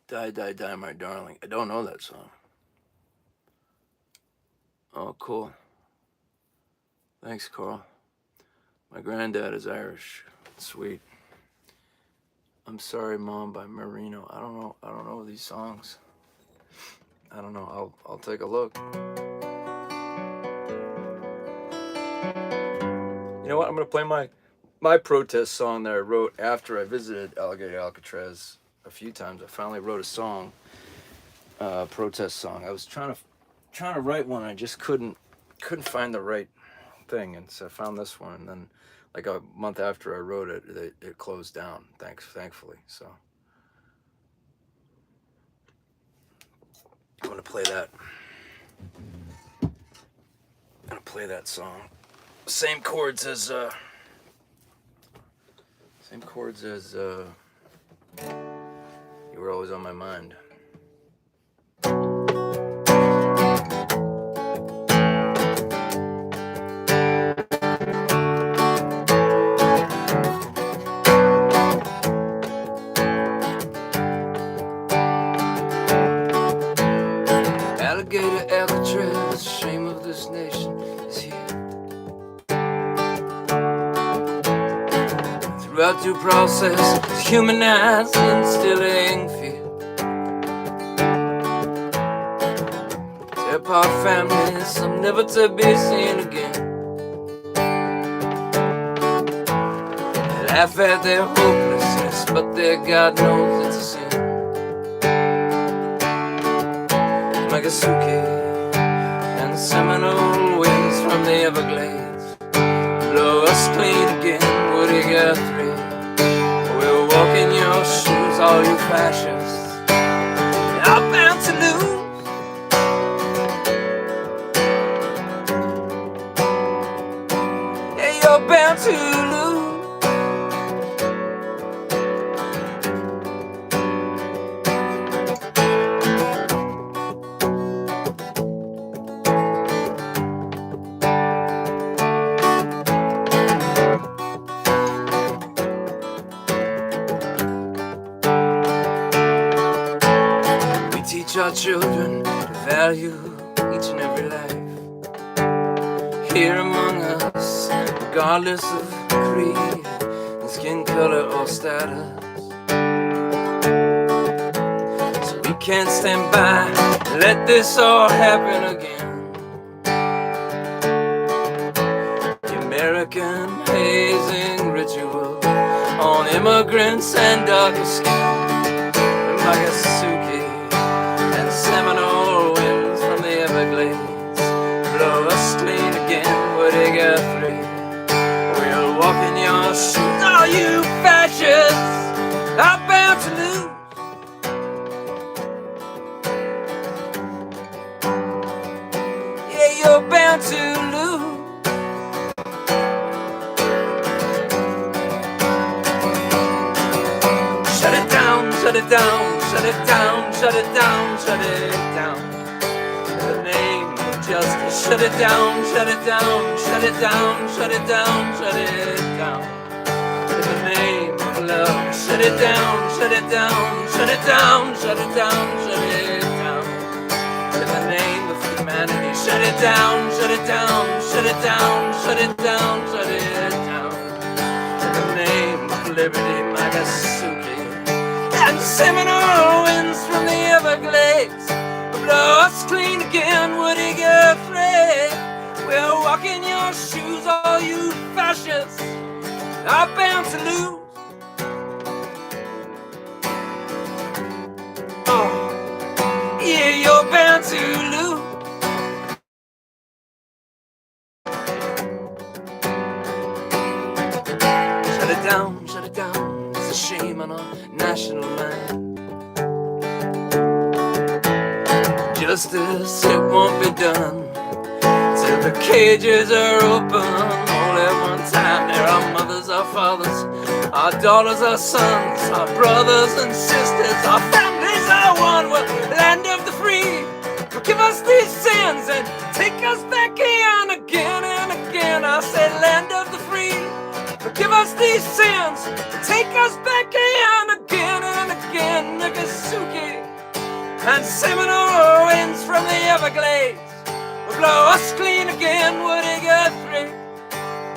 [SPEAKER 1] Die, die, die, my darling. I don't know that song. Oh, cool. Thanks, Carl. My granddad is Irish. Sweet. I'm Sorry, Mom by Marino. I don't know these songs. I don't know. I'll take a look. You know what? I'm gonna play my protest song that I wrote after I visited Alligator Alcatraz a few times. I finally wrote a song, protest song. I was trying to write one. I just couldn't find the right thing, and so I found this one. And then, like a month after I wrote it, it closed down. Thankfully. So I'm gonna play that. I'm gonna play that song. Same chords as You Were Always on My Mind. Alligator Alcatraz, shame of this nation is here. Throughout due process, it's humanized, instilling fear. Tear apart families, some never to be seen again. They laugh at their hopelessness, but their God knows it's a sin. Nagasaki and Seminole winds from the Everglades blow us clean again, Woody Guthrie. We'll walk in your shoes, all you fascists. I'm bound to lose. Yeah, you're bound to lose. Teach our children to value each and every life here among us, regardless of creed and skin color or status. So we can't stand by and let this all happen again. The American hazing ritual on immigrants and darker skin. Nagasaki Seminole winds from the Everglades blow us clean again, Woody Guthrie. We'll walk in your shoes, all you fascists are bound to lose. Yeah, you're bound to lose. Shut it down, shut it down. Shut it down, shut it down, shut it down. In the name of justice, shut it down, shut it down, shut it down, shut it down, shut it down. In the name of love, shut it down, shut it down, shut it down, shut it down, shut it down. In the name of humanity, shut it down, shut it down, shut it down, shut it down, shut it down. In the name of liberty, Nagasaki and Seminole winds from the Everglades blow us clean again, Woody Guthrie. We'll walk in your shoes, all you fascists are bound to lose. Oh, yeah, you're bound to lose. Shut it down, shut it down. It's a shame on our national mind. Justice, it won't be done till the cages are open all at one time. There are mothers, our fathers, our daughters, our sons, our brothers and sisters, our families are one. We're land of the free. Forgive us these sins and take us back in again and again. I say land of the free. Forgive us these sins, take us back in again and again. Nagasaki and Seminole winds from the Everglades will blow us clean again, Woody Guthrie.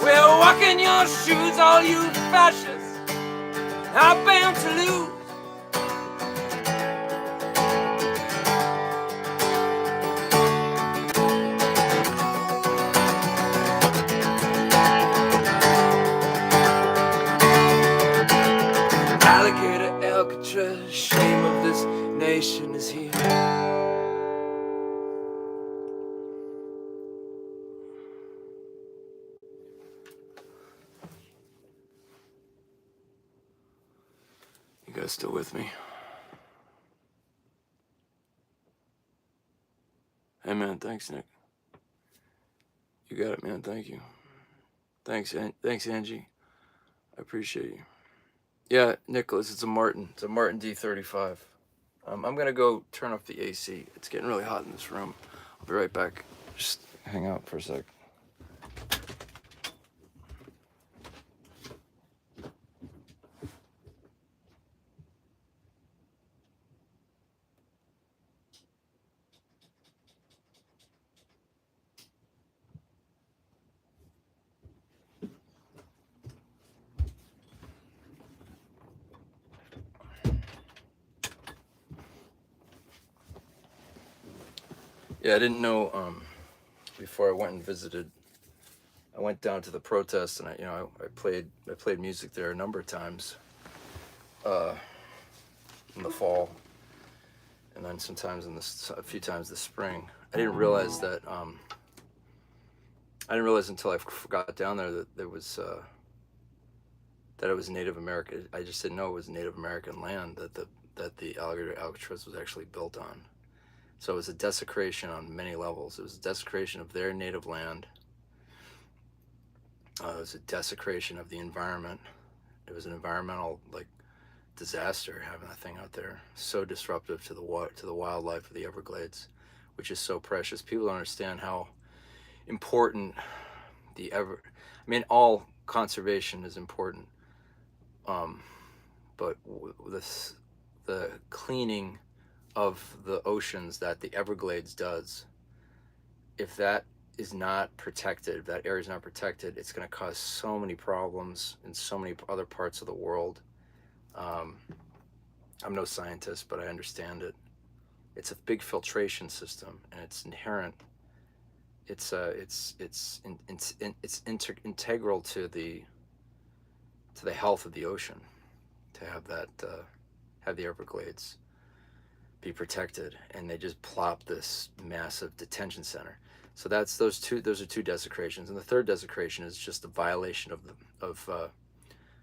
[SPEAKER 1] We'll walk in your shoes, all you fascists are bound to lose. Alligator Alcatraz, shame of this nation is here. You guys still with me? Hey man, thanks Nick. You You got it, man. Thank you. Thanks, Angie. I appreciate you. Yeah, Nicholas, it's a Martin. It's a Martin D35. I'm gonna go turn off the AC. It's getting really hot in this room. I'll be right back. Just hang out for a sec. Yeah, I didn't know before I went and visited. I went down to the protest, and I played music there a number of times in the fall, and then sometimes a few times this spring. I didn't realize that. I didn't realize until I got down there that there was that it was Native American. I just didn't know it was Native American land that the alligator Alcatraz was actually built on. So it was a desecration on many levels. It was a desecration of their native land. It was a desecration of the environment. It was an environmental disaster having that thing out there. So disruptive to the wildlife of the Everglades, which is so precious. People don't understand how important all conservation is important, but the cleaning of the oceans that the Everglades does, if that is not protected, if that area is not protected, it's going to cause so many problems in so many other parts of the world. I'm no scientist, but I understand it. It's a big filtration system, and it's inherent. It's integral to the health of the ocean to have the Everglades be protected, and they just plop this massive detention center. So those are two desecrations, and the third desecration is just a violation of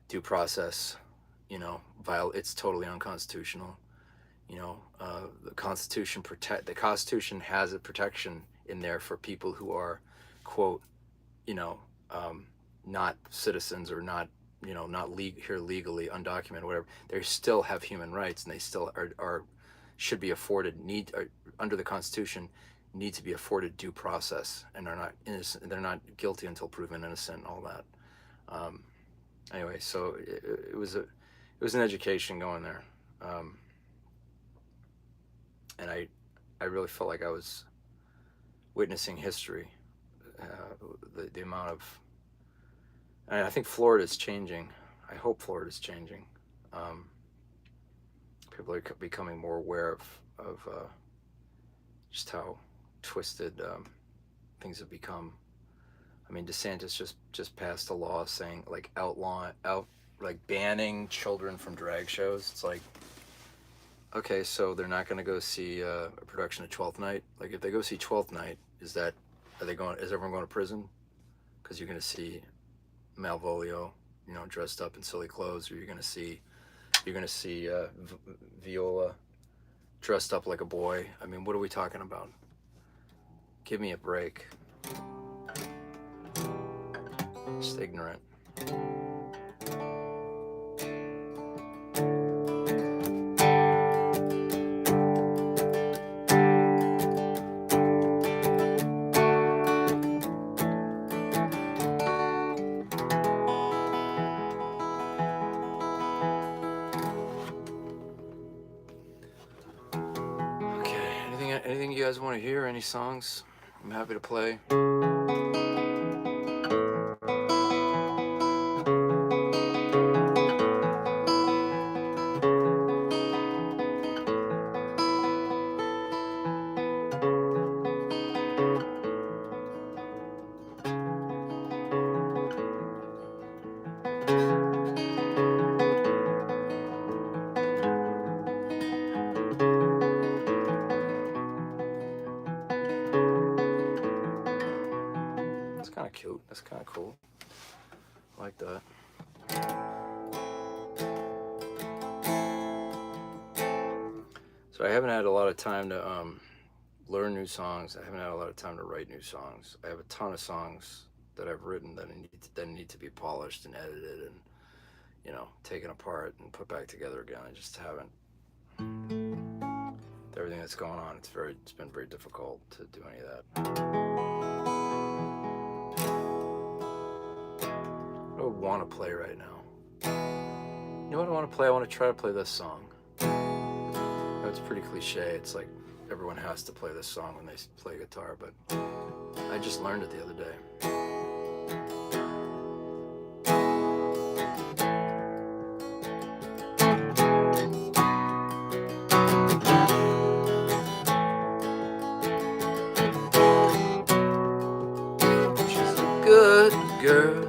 [SPEAKER 1] due process. It's totally unconstitutional. The Constitution has a protection in there for people who are, quote, not citizens or not here legally, undocumented, whatever. They still have human rights, and they still should be afforded under the Constitution, need to be afforded due process, and are not innocent. They're not guilty until proven innocent, and all that. Anyway, so it was an education going there, and I really felt like I was witnessing history. The amount of, and I think Florida's changing. I hope Florida's changing. People are becoming more aware of just how twisted things have become. I mean, DeSantis just passed a law saying banning children from drag shows. It's like, okay, so they're not going to go see a production of Twelfth Night. Like, if they go see Twelfth Night, is everyone going to prison? Because you're going to see Malvolio, dressed up in silly clothes, or you're going to see Viola dressed up like a boy. I mean, what are we talking about? Give me a break. Just ignorant. Anything you guys want to hear? Any songs? I'm happy to play. Cute. That's kind of cool. I like that. So I haven't had a lot of time to learn new songs. I haven't had a lot of time to write new songs. I have a ton of songs that I've written that need to be polished and edited and taken apart and put back together again. I just haven't. With everything that's going on, it's been very difficult to do any of that. What do I want to play right now? You know what I want to play? I want to try to play this song. It's pretty cliche. It's like everyone has to play this song when they play guitar, but I just learned it the other day. She's a good girl,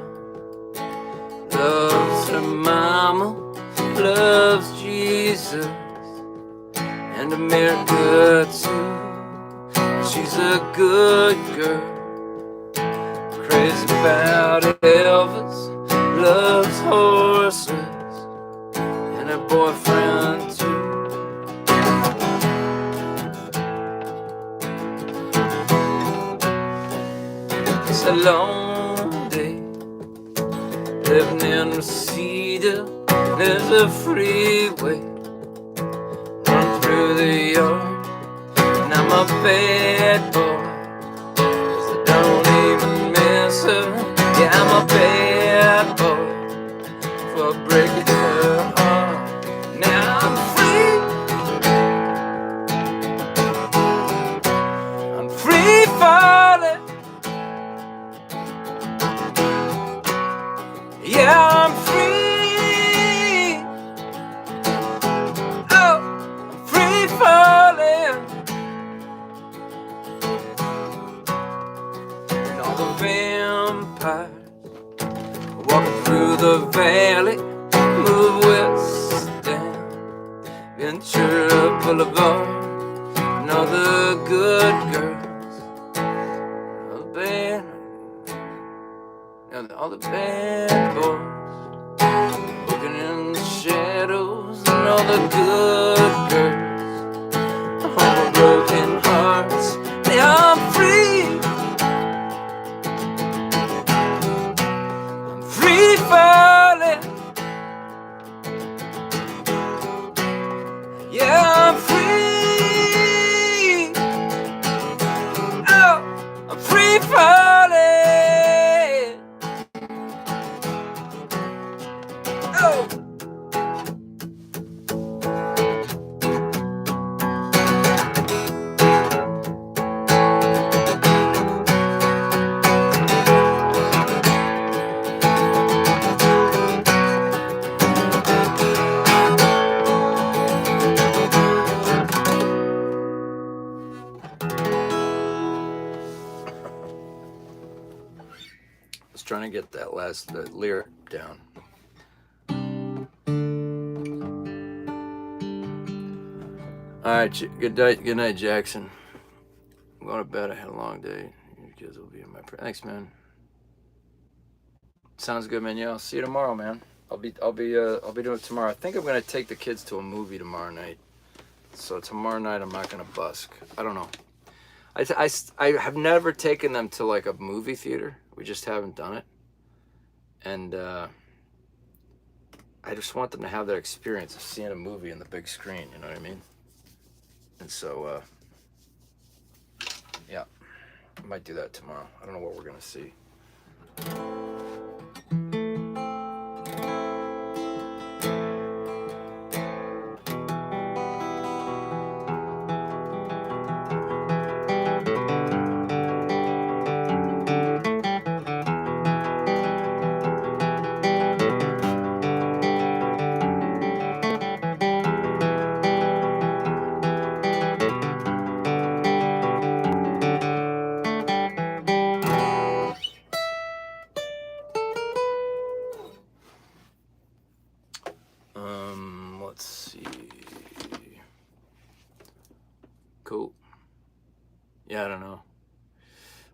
[SPEAKER 1] loves her mama, loves Jesus, and America too. She's a good girl, crazy about Elvis, loves horses, and her boyfriend too. It's a long day living in Reseda. There's a freeway run through the yard, and I'm a bad boy, 'cause I don't even miss her. Yeah, I'm a bad boy for breaking her heart. Now I'm free, I'm free falling. Yeah, I'm free. Oh, I'm free falling. And all the vampires walking through the valley move west down Ventura Boulevard. And all the good girls, all the bad, and all the bad boys working in the shadows, and all the good girls, all the broken hearts. Yeah, I'm free, I'm free falling. Yeah, I'm free. Oh, I'm free falling. Oh. I was trying to get that last lyric down. All right, good night, Jackson. I'm going to bed. I had a long day. Your kids will be in my prayer. Thanks, man. Sounds good, man. Yeah, I'll see you tomorrow, man. I'll be doing it tomorrow. I think I'm gonna take the kids to a movie tomorrow night. So tomorrow night I'm not gonna busk. I don't know. I have never taken them to like a movie theater. We just haven't done it. And I just want them to have that experience of seeing a movie in the big screen. You know what I mean? And so, yeah, I might do that tomorrow. I don't know what we're gonna see. Let's see. Cool. Yeah, I don't know.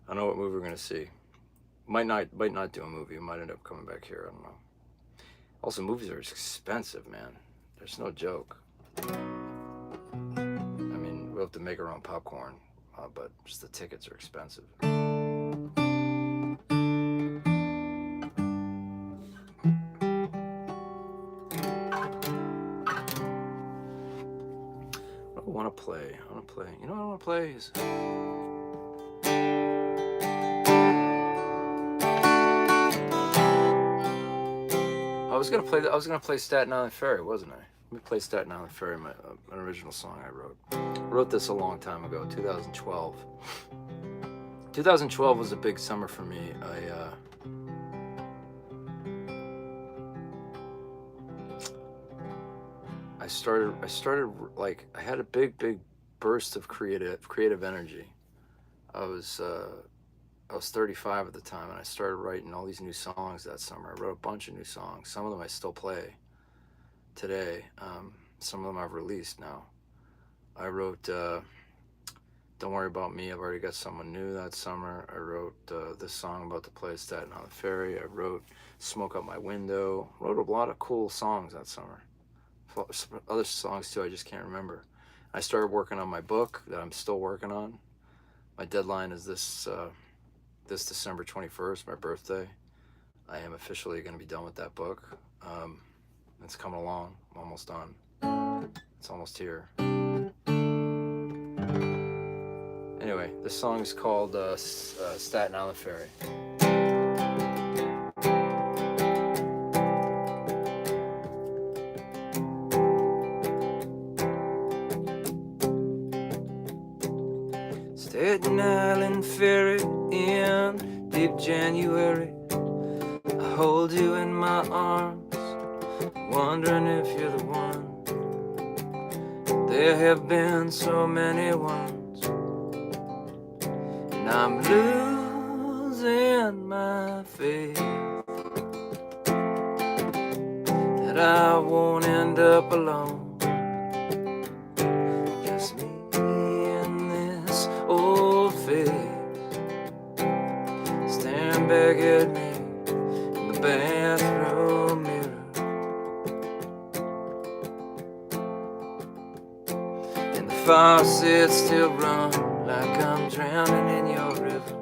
[SPEAKER 1] I don't know what movie we're gonna see. Might not do a movie. We might end up coming back here. I don't know. Also, movies are expensive, man. There's no joke. I mean, we'll have to make our own popcorn. but just the tickets are expensive. I want to play. I want to play. You know what I want to play is. I was gonna play Staten Island Ferry, wasn't I? Let me play Staten Island Ferry, an original song I wrote. I wrote this a long time ago, 2012. 2012 was a big summer for me. I started like I had a big burst of creative energy. I was 35 at the time, and I started writing all these new songs that summer. I wrote a bunch of new songs. Some of them I still play today. Some of them I've released now. I wrote Don't Worry About Me, I've already got someone new that summer. I wrote this song about the play Staten Island Ferry. I wrote Smoke Out My Window. I wrote a lot of cool songs that summer. Other songs too, I just can't remember. I started working on my book that I'm still working on. My deadline is this December 21st, my birthday. I am officially going to be done with that book. It's coming along. I'm almost done. It's almost here. Anyway, this song is called Staten Island Ferry. Staten Island Ferry in deep January. I hold you in my arms, wondering if you're the one. There have been so many ones, and I'm losing my faith that I won't end up alone. Just me and this old face staring back at me in the bathroom mirror. And the faucet still runs like I'm drowning in your river.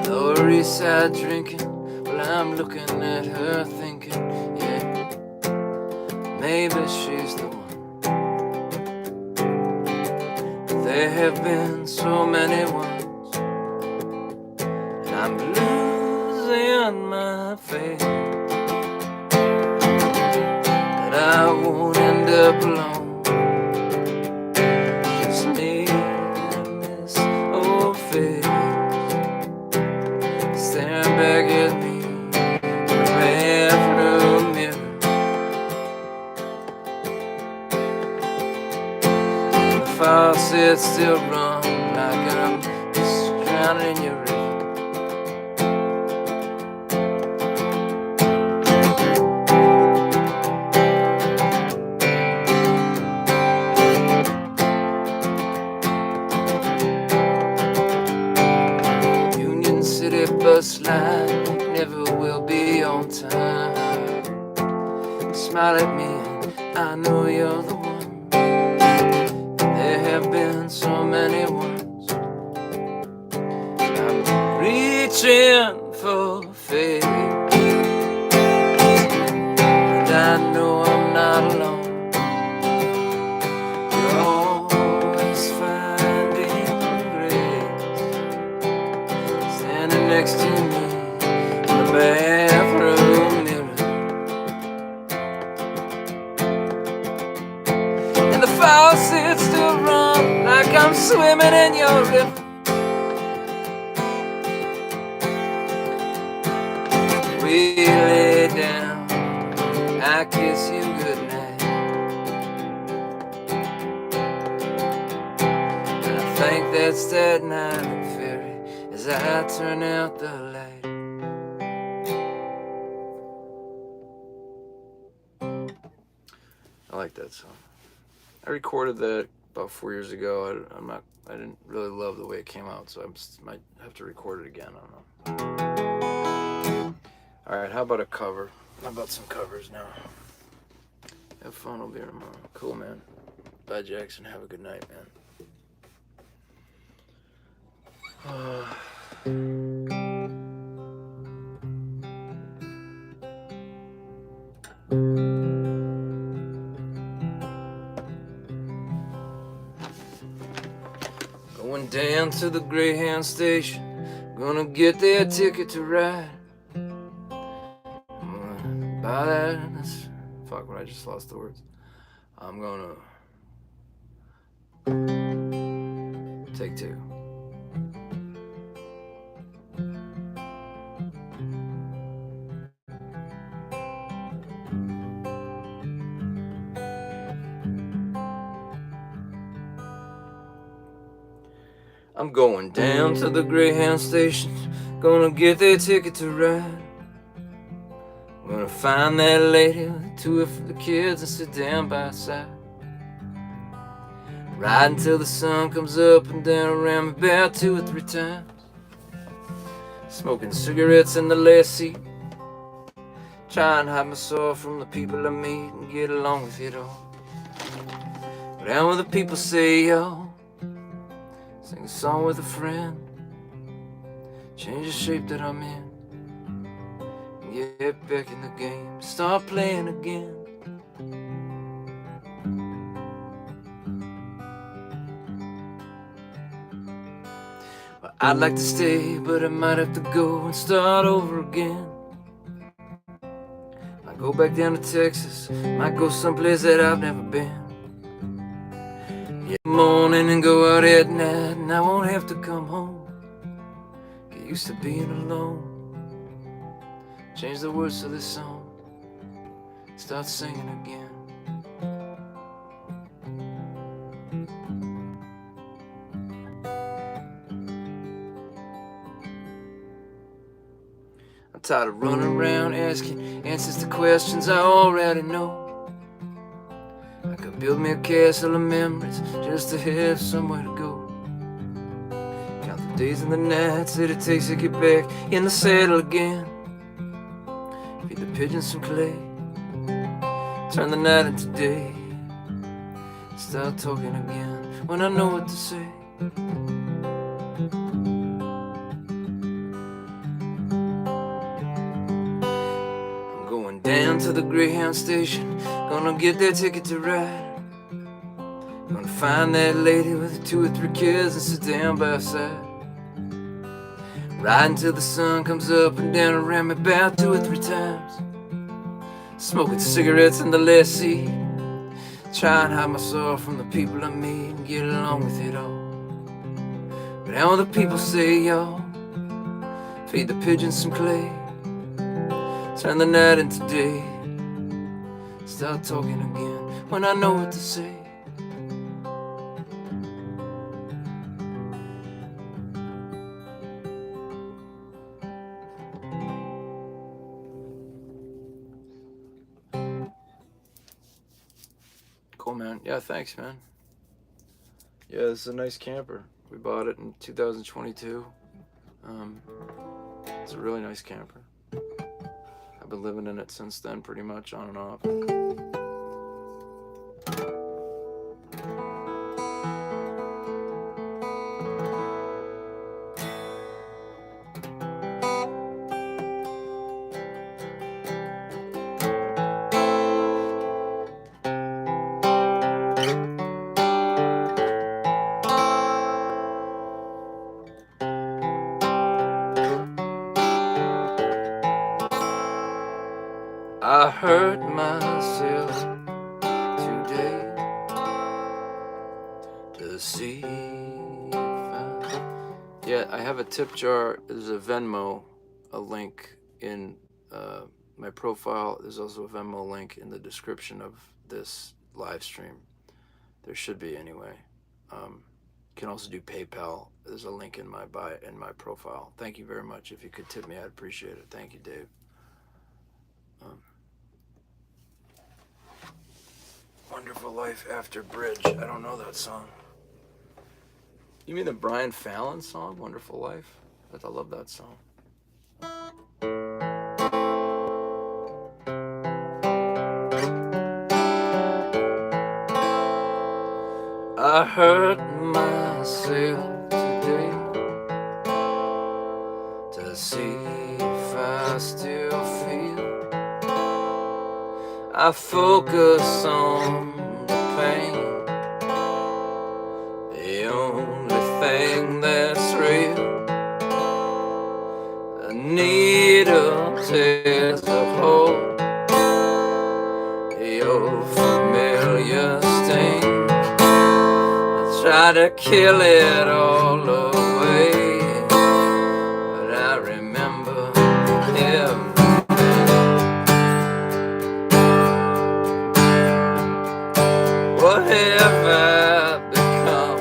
[SPEAKER 1] Lower East Side drinking while I'm looking at her thinking, yeah, maybe she's the one. There have been so many ones, and I'm losing my faith that I won't end up alone. Just me and this old face staring back at me in the bathroom mirror. And the faucet still runs like I'm just drowning in your river. Union City bus line never will be on time. Smile at me and I know you're the one. There have been so many ones. I'm reaching for faith, and I know I'm not alone. You're always finding grace, standing next to me in the bathroom mirror. And the faucet still runs like I'm swimming in your river. We lay down, I kiss you goodnight, and I think that's Staten Island Ferry as I turn out the light. I like that song. I recorded that about 4 years ago. I didn't really love the way it came out, so I might have to record it again. I don't know. All right, how about a cover? How about some covers now? Have fun. I'll be here tomorrow. Cool, man. Bye, Jackson. Have a good night, man. Going down to the Greyhound station, gonna get that ticket to ride. I'm gonna buy that. Fuck, I just lost the words. I'm gonna take two. I'm going down to the Greyhound station, gonna get that ticket to ride. I'm gonna find that lady with two of the kids and sit down by her side. Ride until the sun comes up and down around me about 2 or 3 times. Smoking cigarettes in the last seat, try and hide myself from the people I meet and get along with it all. Down where the people say, yo, sing a song with a friend, change the shape that I'm in, and get back in the game, start playing again. Well, I'd like to stay, but I might have to go and start over again. Might go back down to Texas, might go someplace that I've never been. Get morning and go out at night, and I won't have to come home. Get used to being alone. Change the words to this song, start singing again. I'm tired of running around asking answers to questions I already know. I could build me a castle of memories just to have somewhere to go. Count the days and the nights that it takes to get back in the saddle again. Feed the pigeons some clay, turn the night into day. Start talking again when I know what to say. I'm going down to the Greyhound station, gonna get that ticket to ride. Gonna find that lady with 2 or 3 kids and sit down by her side. Ride until the sun comes up and down around me about 2 or 3 times. Smoking cigarettes in the last seat, try and hide myself from the people I meet and get along with it all. But now the people say, yo, feed the pigeons some clay, turn the night into day, start talking again when I know what to say. Cool, man. Yeah, thanks, man. Yeah, this is a nice camper. We bought it in 2022. It's a really nice camper. I've been living in it since then, pretty much on and off. I hurt myself today to see if I have a tip jar. There's a Venmo, a link in my profile. There's also a Venmo link in the description of this live stream. There should be anyway. You can also do PayPal. There's a link in my profile. Thank you very much. If you could tip me, I'd appreciate it. Thank you, Dave. Wonderful Life After Bridge. I don't know that song. You mean the Brian Fallon song, Wonderful Life? I love that song. I hurt myself today to see if I still feel. I focus on the pain, the only thing that's real. A needle tears a hole, your familiar sting. Try to kill it all away, but I remember everything. What have I become?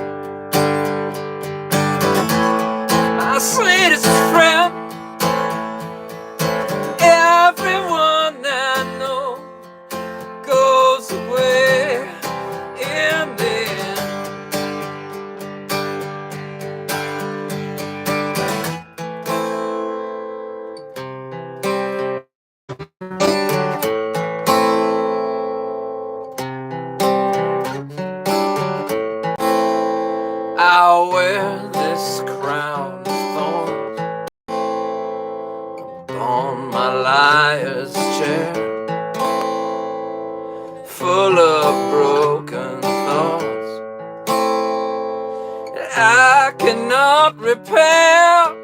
[SPEAKER 1] My sweetest friend, everyone I know goes away in the end. I'll wear this crown of thorns upon my liar's chair, full of broken thoughts that I cannot repair.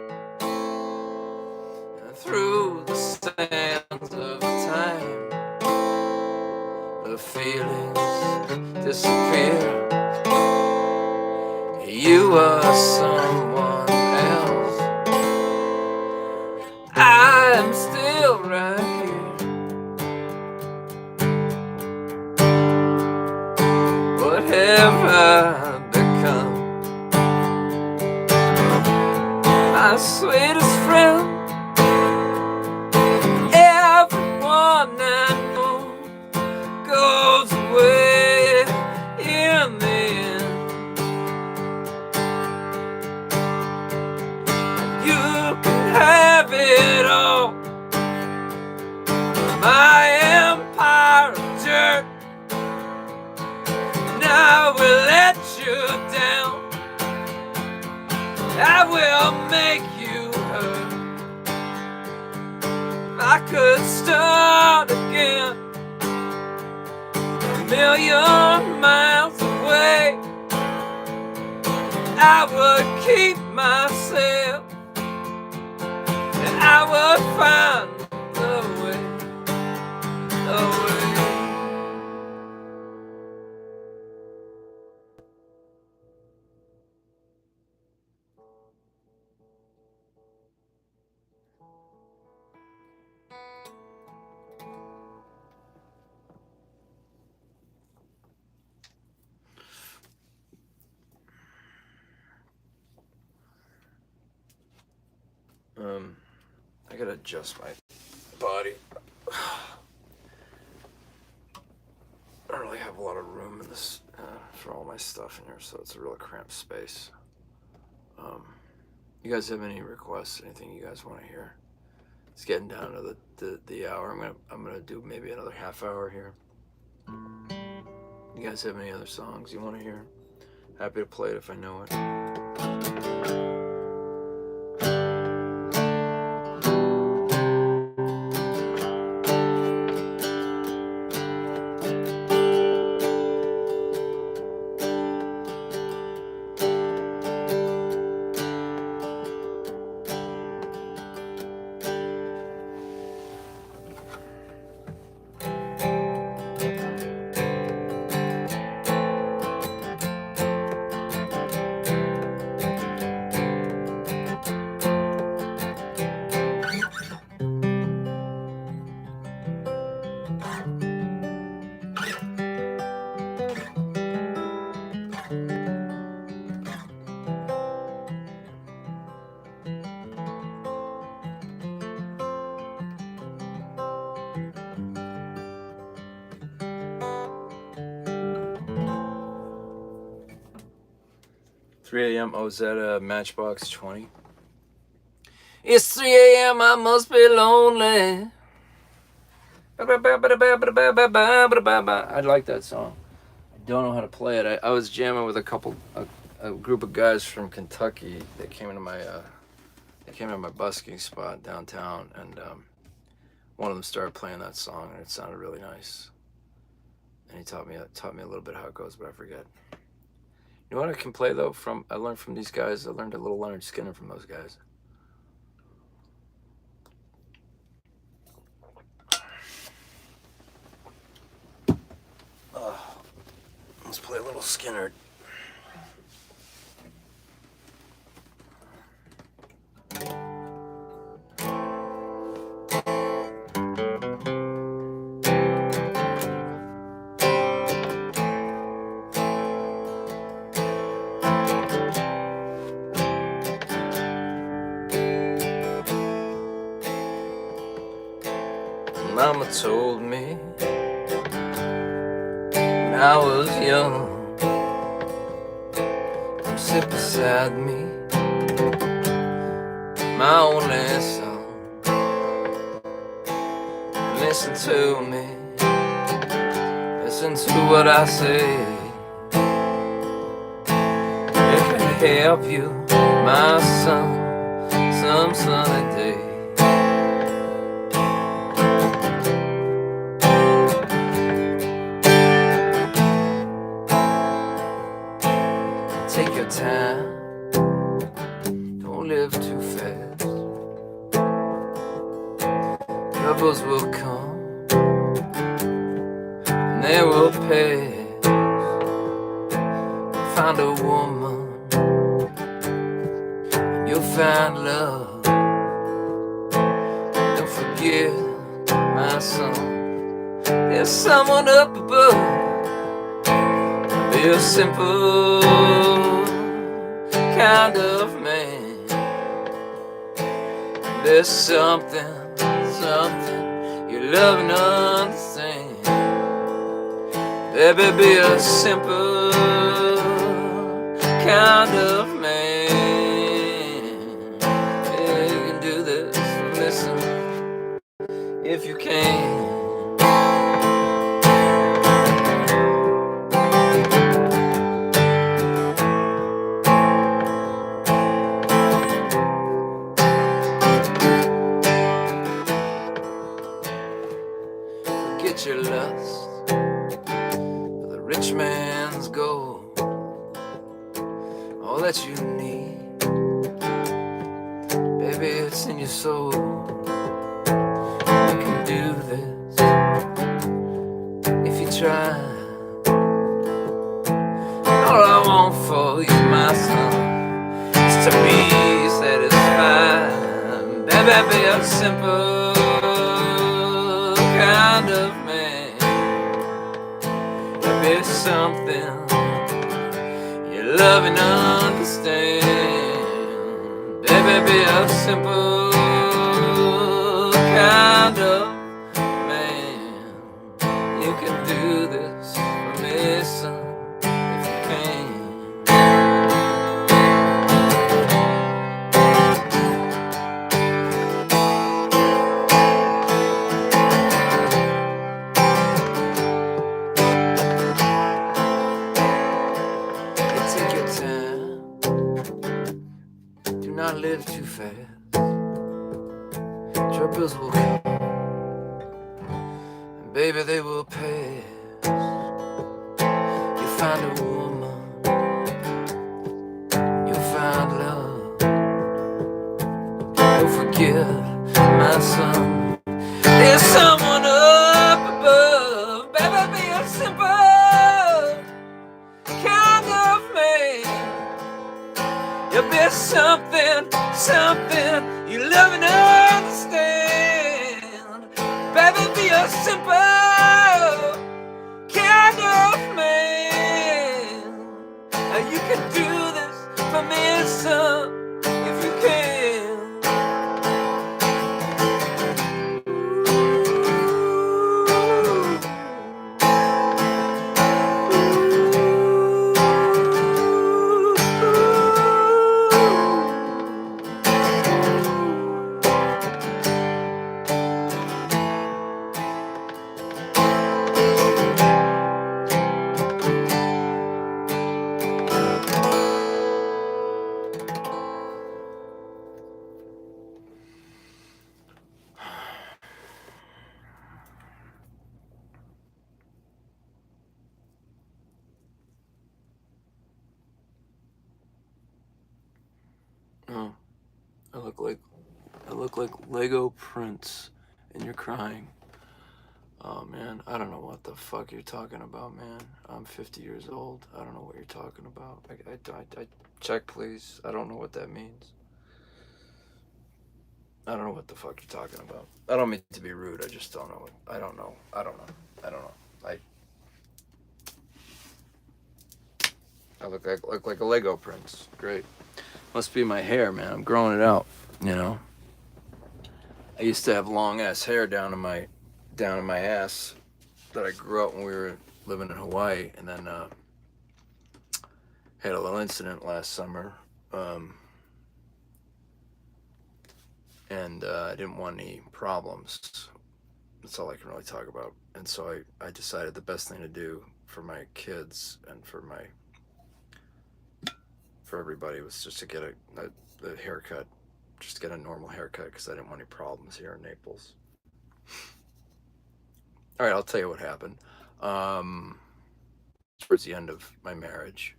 [SPEAKER 1] And through the sands of time, the feelings disappear. You are someone else. I am still right here. What have I become? My sweetest friend, everyone I know goes away in the end. You can have it all, my empire of dirt. And I will let you down, I will make you hurt. If I could start again, a million miles away, I would keep myself, and I would find the way, the way. I gotta adjust my body. I don't really have a lot of room in this for all my stuff in here, so it's a real cramped space. You guys have any requests? Anything you guys want to hear? It's getting down to the hour. I'm gonna do maybe another half hour here. You guys have any other songs you want to hear? Happy to play it if I know it. 3 a.m. Oh, is that Matchbox 20? It's 3 a.m. I must be lonely. I like that song. I don't know how to play it. I was jamming with a group of guys from Kentucky. They came into my busking spot downtown, and one of them started playing that song, and it sounded really nice. And he taught me a little bit how it goes, but I forget. You know what I can play though? I learned from these guys. I learned a little Leonard Skinner from those guys. Let's play a little Skinner. Mama told me when I was young, come sit beside me, my only son. Listen to me, listen to what I say. It can help you, my son, some sunny day. Take your time, don't live too fast. Troubles will come and they will pass. Find a woman and you'll find love. Don't forget, my son, there's someone up above. Be a simple kind of man. There's something you love and understand. Baby, be a simple kind of man. Yeah, you can do this. Listen, if you can. Get your lust for the rich man's gold. All that you need, baby, it's in your soul. You can do this if you try. All I want for you, my son, is to be satisfied. Baby, be a simple kind of man. Be something you love and understand. Baby, be a simple kind of man. You can do this for me, son, if you can. Not live too fast. Troubles will come, and baby, they will pass. You find a woman, you'll find love. Don't forget, my son, there's someone up above. Baby, be a simple kind of man. You'll be something you love and understand. Baby, be a simple kind of man. You can do this for me, son, if you can. Ooh. look like Lego Prince, and you're crying. Oh man, I don't know what the fuck you're talking about, man. I'm 50 years old. I don't know what you're talking about. I check, please. I don't know what that means. I don't know what the fuck you're talking about. I don't mean to be rude. I just don't know. I don't know. I look like a Lego Prince. Great. Must be my hair, man. I'm growing it out. You know. I used to have long ass hair down to my ass that I grew up when we were living in Hawaii, and then had a little incident last summer, and I didn't want any problems. That's all I can really talk about. And so I decided the best thing to do for my kids and for everybody was just to get a haircut, just get a normal haircut, because I didn't want any problems here in Naples. All right, I'll tell you what happened. Towards the end of my marriage,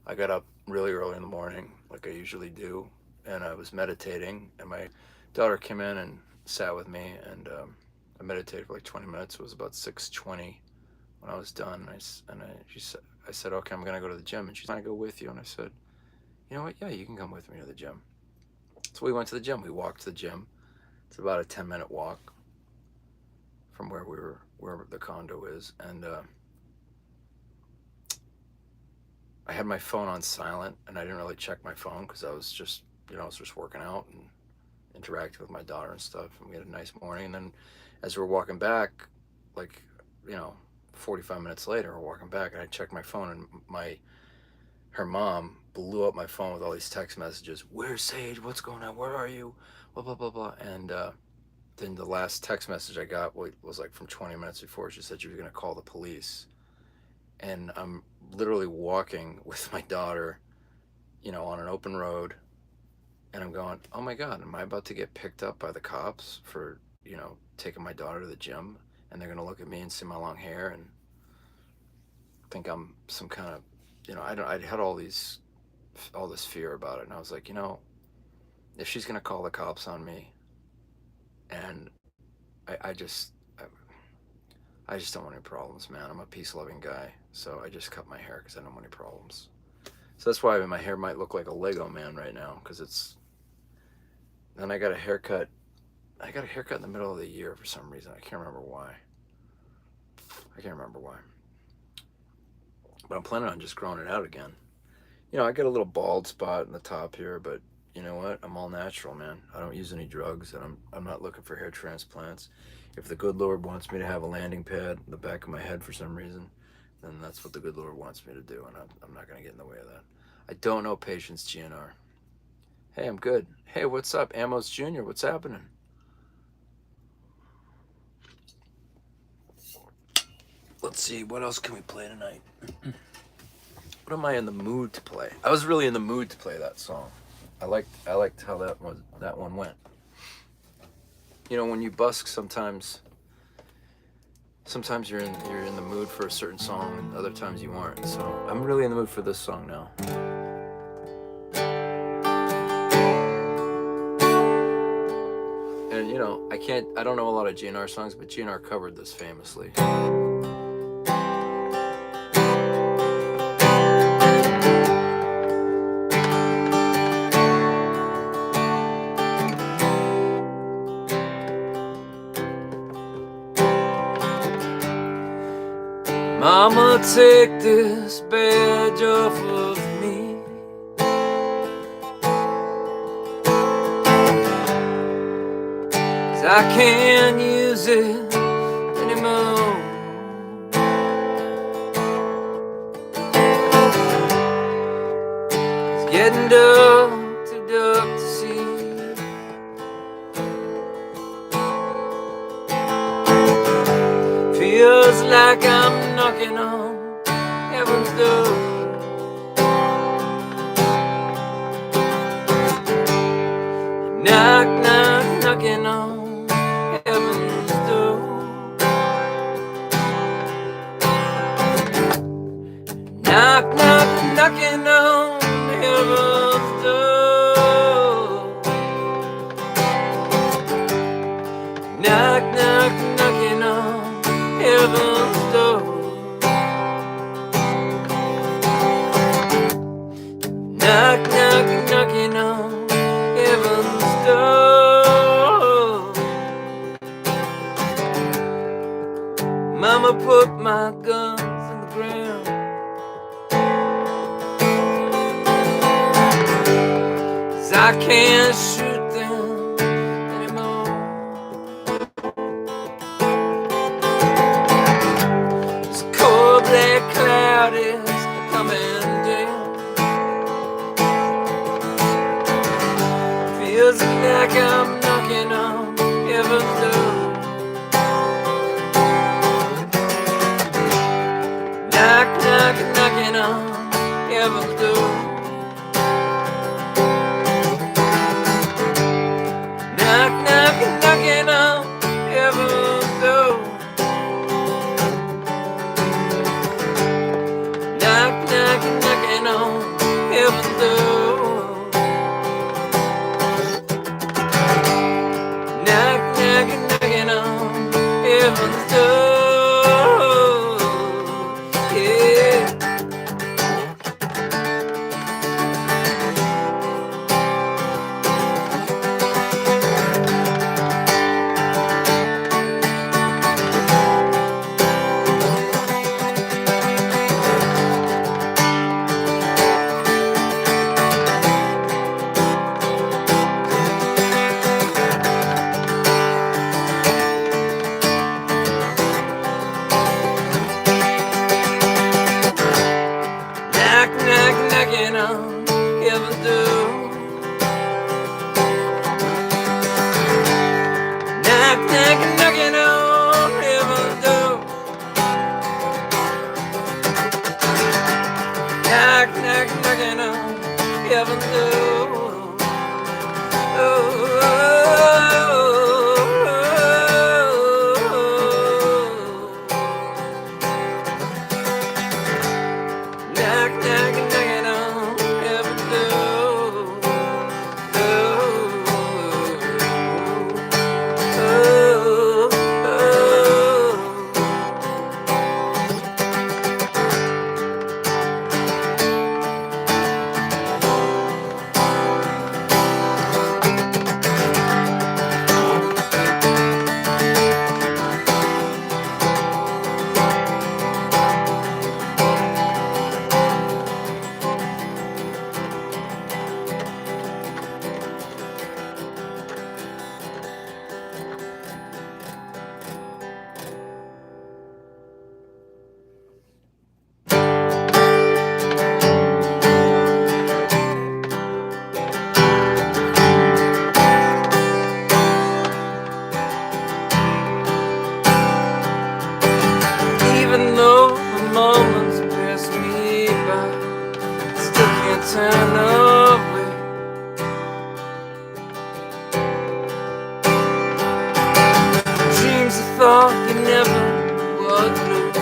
[SPEAKER 1] I got up really early in the morning, like I usually do, and I was meditating, and my daughter came in and sat with me, and I meditated for like 20 minutes. It was about 6:20 when I was done. I said, okay, I'm gonna go to the gym, and she's like, can I go with you? And I said, you know what? Yeah, you can come with me to the gym. So we went to the gym. We walked to the gym. It's about a 10-minute walk from where the condo is, and I had my phone on silent, and I didn't really check my phone because I was just working out and interacting with my daughter and stuff, and we had a nice morning. And then as we were walking back, 45 minutes later, we're walking back, and I checked my phone, and her mom blew up my phone with all these text messages. Where's Sage? What's going on? Where are you? Blah, blah, blah, blah. And then the last text message I got was like from 20 minutes before. She said she was going to call the police. And I'm literally walking with my daughter, on an open road. And I'm going, oh my God, am I about to get picked up by the cops for, taking my daughter to the gym? And they're going to look at me and see my long hair and think I'm some kind of, I had all this fear about it. And I was like, if she's going to call the cops on me, and I just don't want any problems, man. I'm a peace-loving guy, so I just cut my hair because I don't want any problems. So that's why my hair might look like a Lego man right now, because it's... Then I got a haircut. I got a haircut in the middle of the year for some reason. I can't remember why. But I'm planning on just growing it out again. I get a little bald spot in the top here, but you know what? I'm all natural, man. I don't use any drugs, and I'm not looking for hair transplants. If the good Lord wants me to have a landing pad in the back of my head for some reason, then that's what the good Lord wants me to do, and I'm not going to get in the way of that. I don't know Patience GNR. Hey, I'm good. Hey, what's up? Amos Jr., what's happening? Let's see, what else can we play tonight? What am I in the mood to play? I was really in the mood to play that song. I liked how that one went. When you busk, sometimes you're in the mood for a certain song, and other times you aren't. So I'm really in the mood for this song now. And I don't know a lot of GNR songs, but GNR covered this famously. Mama, take this badge off of me. 'Cause I can't use it anymore. It's getting dark to see. Feels like I'm knocking on heaven's door. Knock, knock, knocking on heaven's door. Knock, knock, knocking on heaven's door. Knock, knock, knocking on heaven's door. Knock, knock, knocking on heaven's door. Mama put my guns in the ground. 'Cause I can't shoot them anymore. This cold black cloud is coming down. Feels like I'm knocking on heaven's door. Knock, knock, knocking on heaven's door. Knock, knock, knocking on heaven's door. Knock, knock, knocking on heaven's door. Knock, knock, knocking on heaven's door. Yeah. Knock, knock, knocking on heaven's door. Knock, knock, knocking on heaven's door. Knock, knock, knocking on heaven's door. Oh, oh, oh, knock, knock, knocking on heaven's door. Oh, oh, oh, oh. Even though the moments pass me by, still can't turn away. Dreams I thought you never would lose,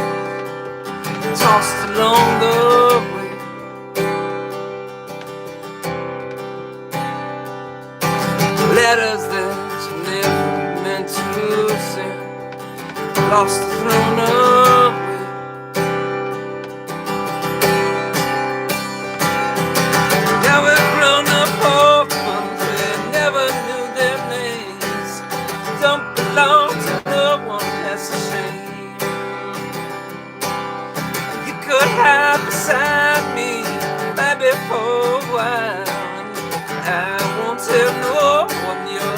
[SPEAKER 1] tossed along the way. Letters that you never meant to send, lost the throne away. Now we're grown up orphans, we never knew their names. Don't belong to no one, that's a shame. You could hide beside me, maybe for a while. I won't tell no one your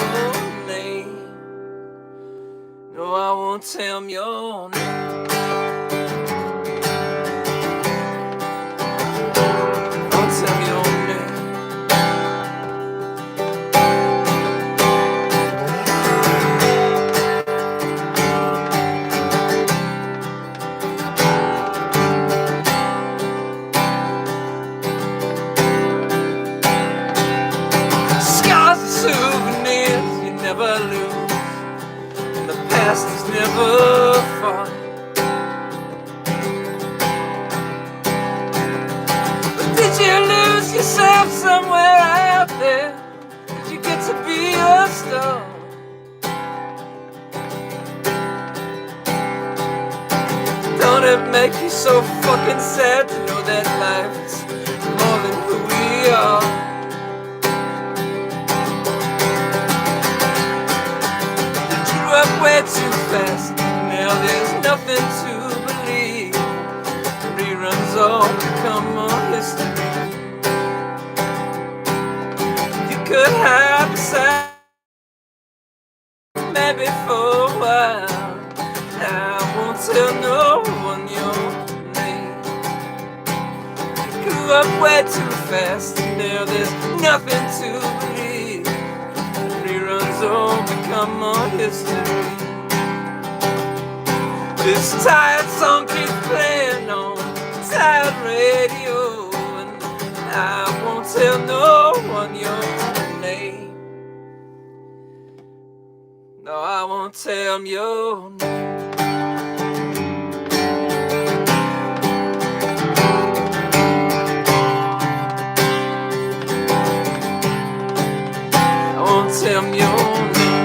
[SPEAKER 1] name. No, I won't tell him your name. Won't tell him your name. Scars and souvenirs you never lose, and the past is never far. But did you lose yourself somewhere out there? Did you get to be a star? it make you so fucking sad to know that life is more than who we are? You grew up way too fast, now there's nothing to believe. Reruns all become more history. You could hide beside maybe for a while. I won't tell no one your name. You grew up way too fast, now there's nothing to believe. Reruns all become more history. This tired song keeps playing on tired radio, and I won't tell no one your name. No, I won't tell them your name. I won't tell them your name.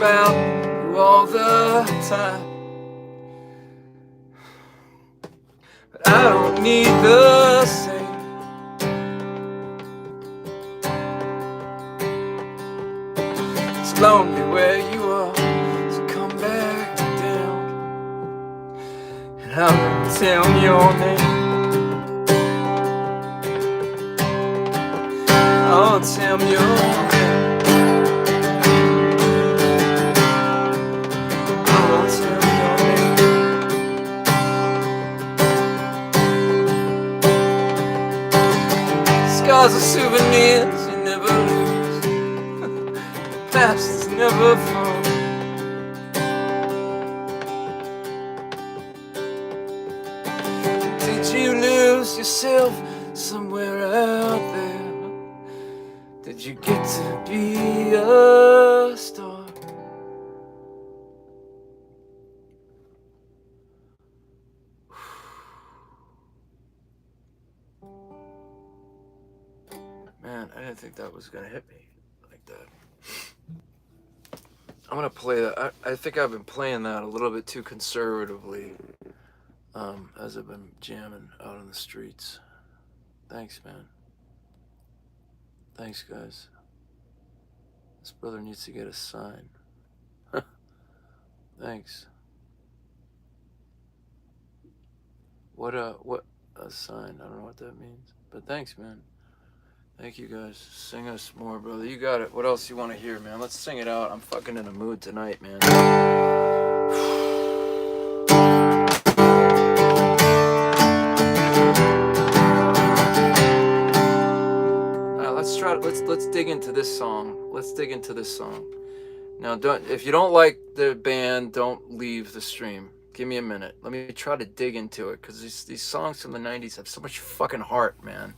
[SPEAKER 1] About you all the time, but I don't need the same. It's lonely where you are, so come back down, and I won't tell them your name. I won't tell them your name. Scars are souvenirs you never lose. The past is never fun. Did you lose yourself somewhere out there? Did you get to be a star? Man, I didn't think that was gonna hit me like that. I'm gonna play that. I think I've been playing that a little bit too conservatively, as I've been jamming out on the streets. Thanks, man. Thanks, guys. This brother needs to get a sign. Thanks. What a sign? I don't know what that means, but thanks, man. Thank you, guys. Sing us more, brother. You got it. What else you want to hear, man? Let's sing it out. I'm fucking in a mood tonight, man. Let's dig into this song. Let's dig into this song. Now, if you don't like the band, don't leave the stream. Give me a minute. Let me try to dig into it, because these songs from the 90s have so much fucking heart, man.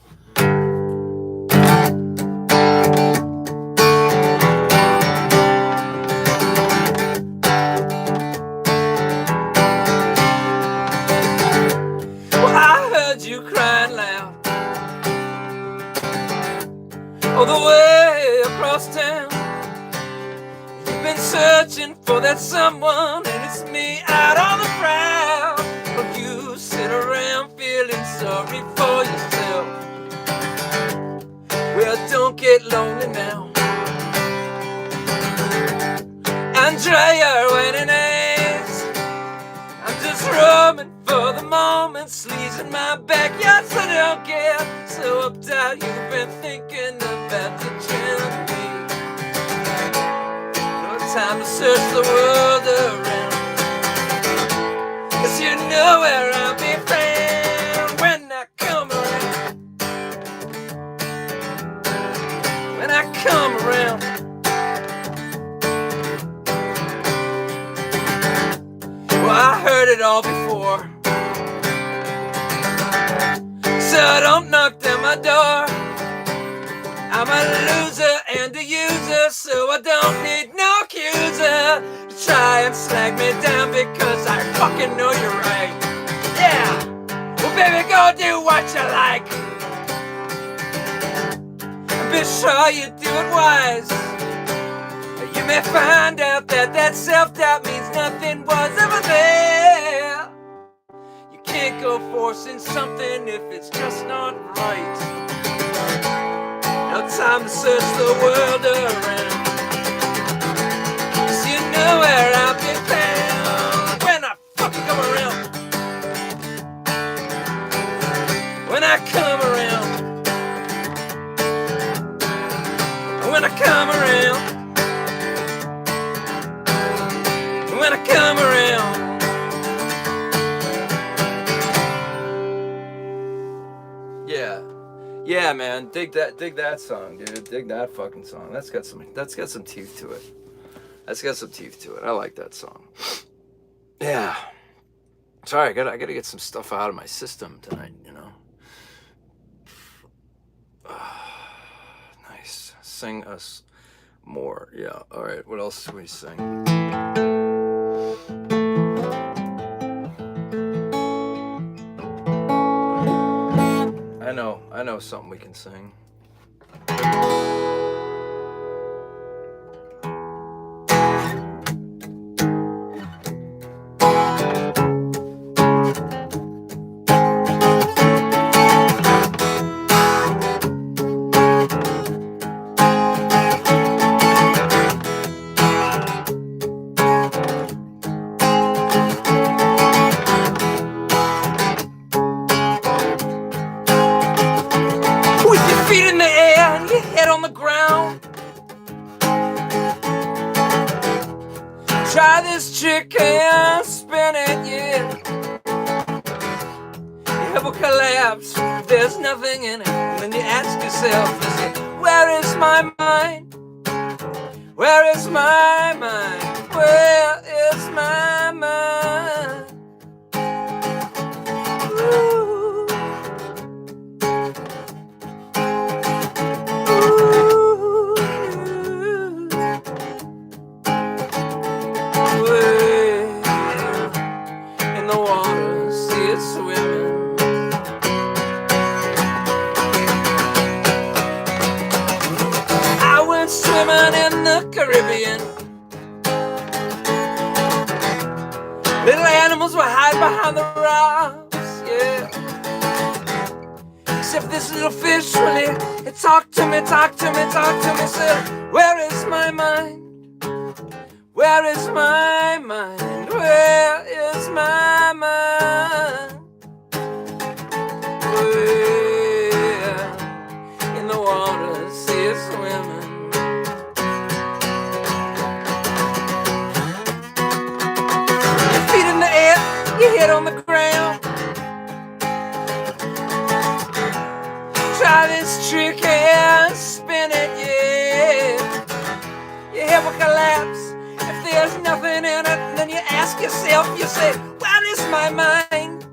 [SPEAKER 1] You crying loud all the way across town. You've been searching for that someone, and it's me out on the prowl. But you sit around feeling sorry for yourself. Well, don't get lonely now. Andrea, waiting eggs. I'm just roaming for the moment, sleeves in my backyard, so don't care. So uptight, you've been thinking about the journey. No time to search the world around, 'cause you know where I'll be found when I come around. all before. So don't knock down my door. I'm a loser and a user, so I don't need no accuser to try and slag me down because I fucking know you're right. Yeah, well baby, go do what you like. Be sure you do it wise. You may find out that self-doubt means nothing was ever there. You can't go forcing something if it's just not right. No time to search the world around, 'cause you know where I'll be found when I fucking come around. When I come around. When I come around. When I come around. Yeah, man, dig that song, dude. Dig that fucking song. That's got some teeth to it. I like that song. Yeah. Sorry, I gotta get some stuff out of my system tonight, you know. Nice. Sing us more. Yeah. All right. What else should we sing? I know something we can sing. Feet in the air and your head on the ground. Try this trick and spin it, yeah. Your head will collapse, there's nothing in it. And then you ask yourself, where is my mind? Where is my mind? Where is my mind? Ooh. Swimming in the Caribbean. Little animals will hide behind the rocks, yeah. Except this little fish, really, it talk to me, said, where is my mind? Where is my mind? Where is my mind? Where in the water, see it swimming. Your head on the ground. Try this trick and spin it, yeah. Your head will collapse if there's nothing in it. And then you ask yourself, you say, where is my mind?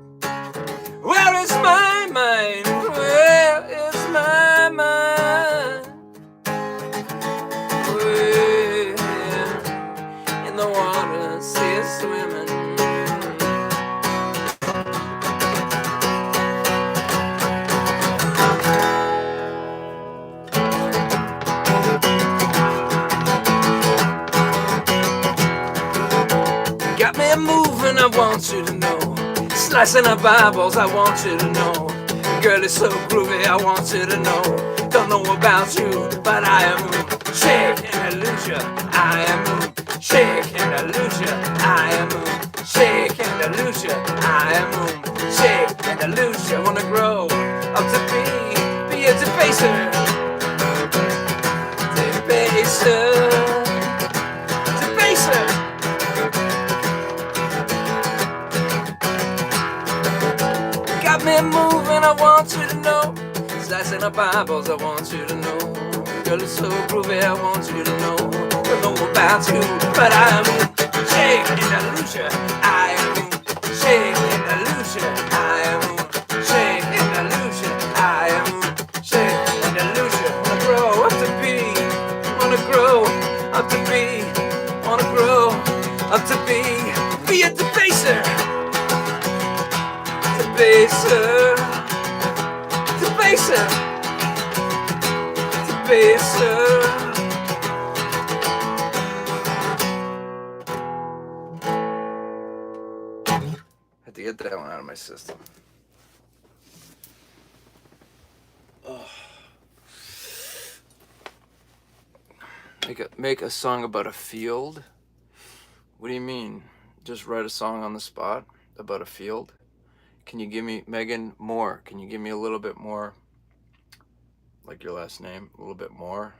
[SPEAKER 1] Where is my mind? Where is my mind? Where in the water, see it swimming. Got me moving, I want you to know. Slicing up eyeballs, I want you to know. Girl, it's so groovy, I want you to know. Don't know about you, but I am shake and lose ya. I am shake and lose ya. I am shake and lose ya. I am shake and lose ya. Wanna grow up to be a debaser. Got me moving, I want you to know. Slicing up eyeballs, I want you to know. Girl, it's so groovy, I want you to know. Don't know about you, but I am shake and lose ya. I am shake baser, the baser, the baser. Had to get that one out of my system. Oh. Make a song about a field? What do you mean? Just write a song on the spot about a field? Can you give me, Megan, more? Can you give me a little bit more, like your last name, a little bit more?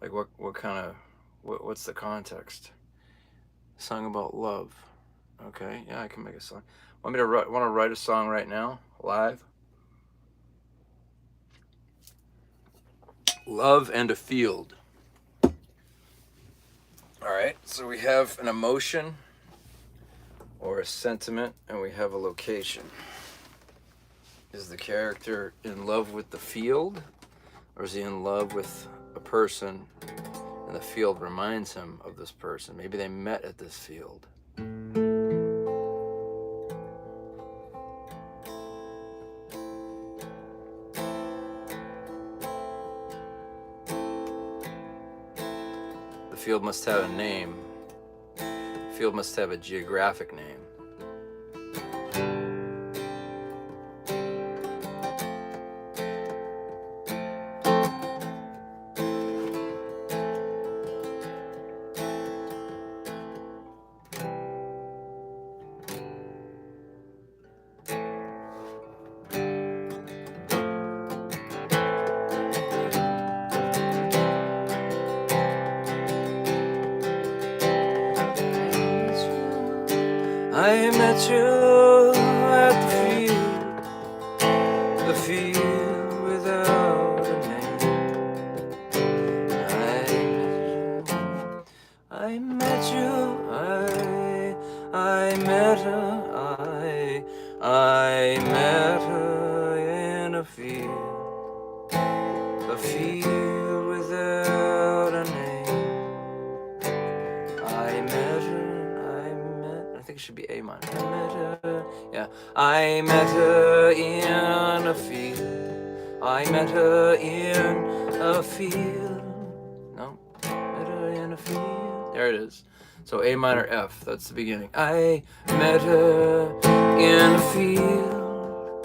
[SPEAKER 1] Like what kind of, what's the context? Song about love. Okay, yeah, I can make a song. Want to write a song right now, live? Love and a field. All right, so we have an emotion or a sentiment, and we have a location. Is the character in love with the field, or is he in love with a person, and the field reminds him of this person? Maybe they met at this field. The field must have a name. The field must have a geographic name. I met you at the field without a name. I met you, I met her, I met her in a field without a name. I met her. I think it should be A minor. I met her, yeah. I met her in a field. I met her in a field. No, met her in a field. There it is. So A minor F, that's the beginning. I met her in a field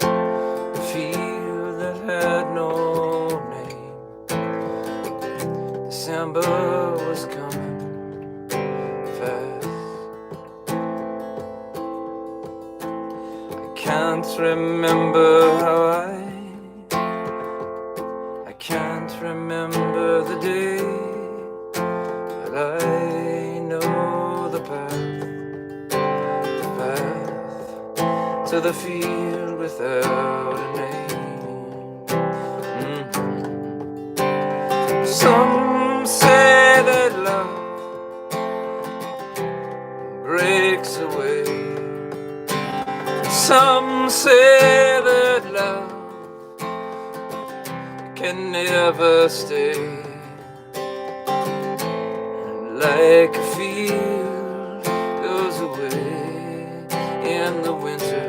[SPEAKER 1] that had no name. December was coming fast. Can't remember how I can't remember the day, but I know the path to the field without a name. Some say that love breaks away. Some say that love can never stay. And like a field goes away in the winter,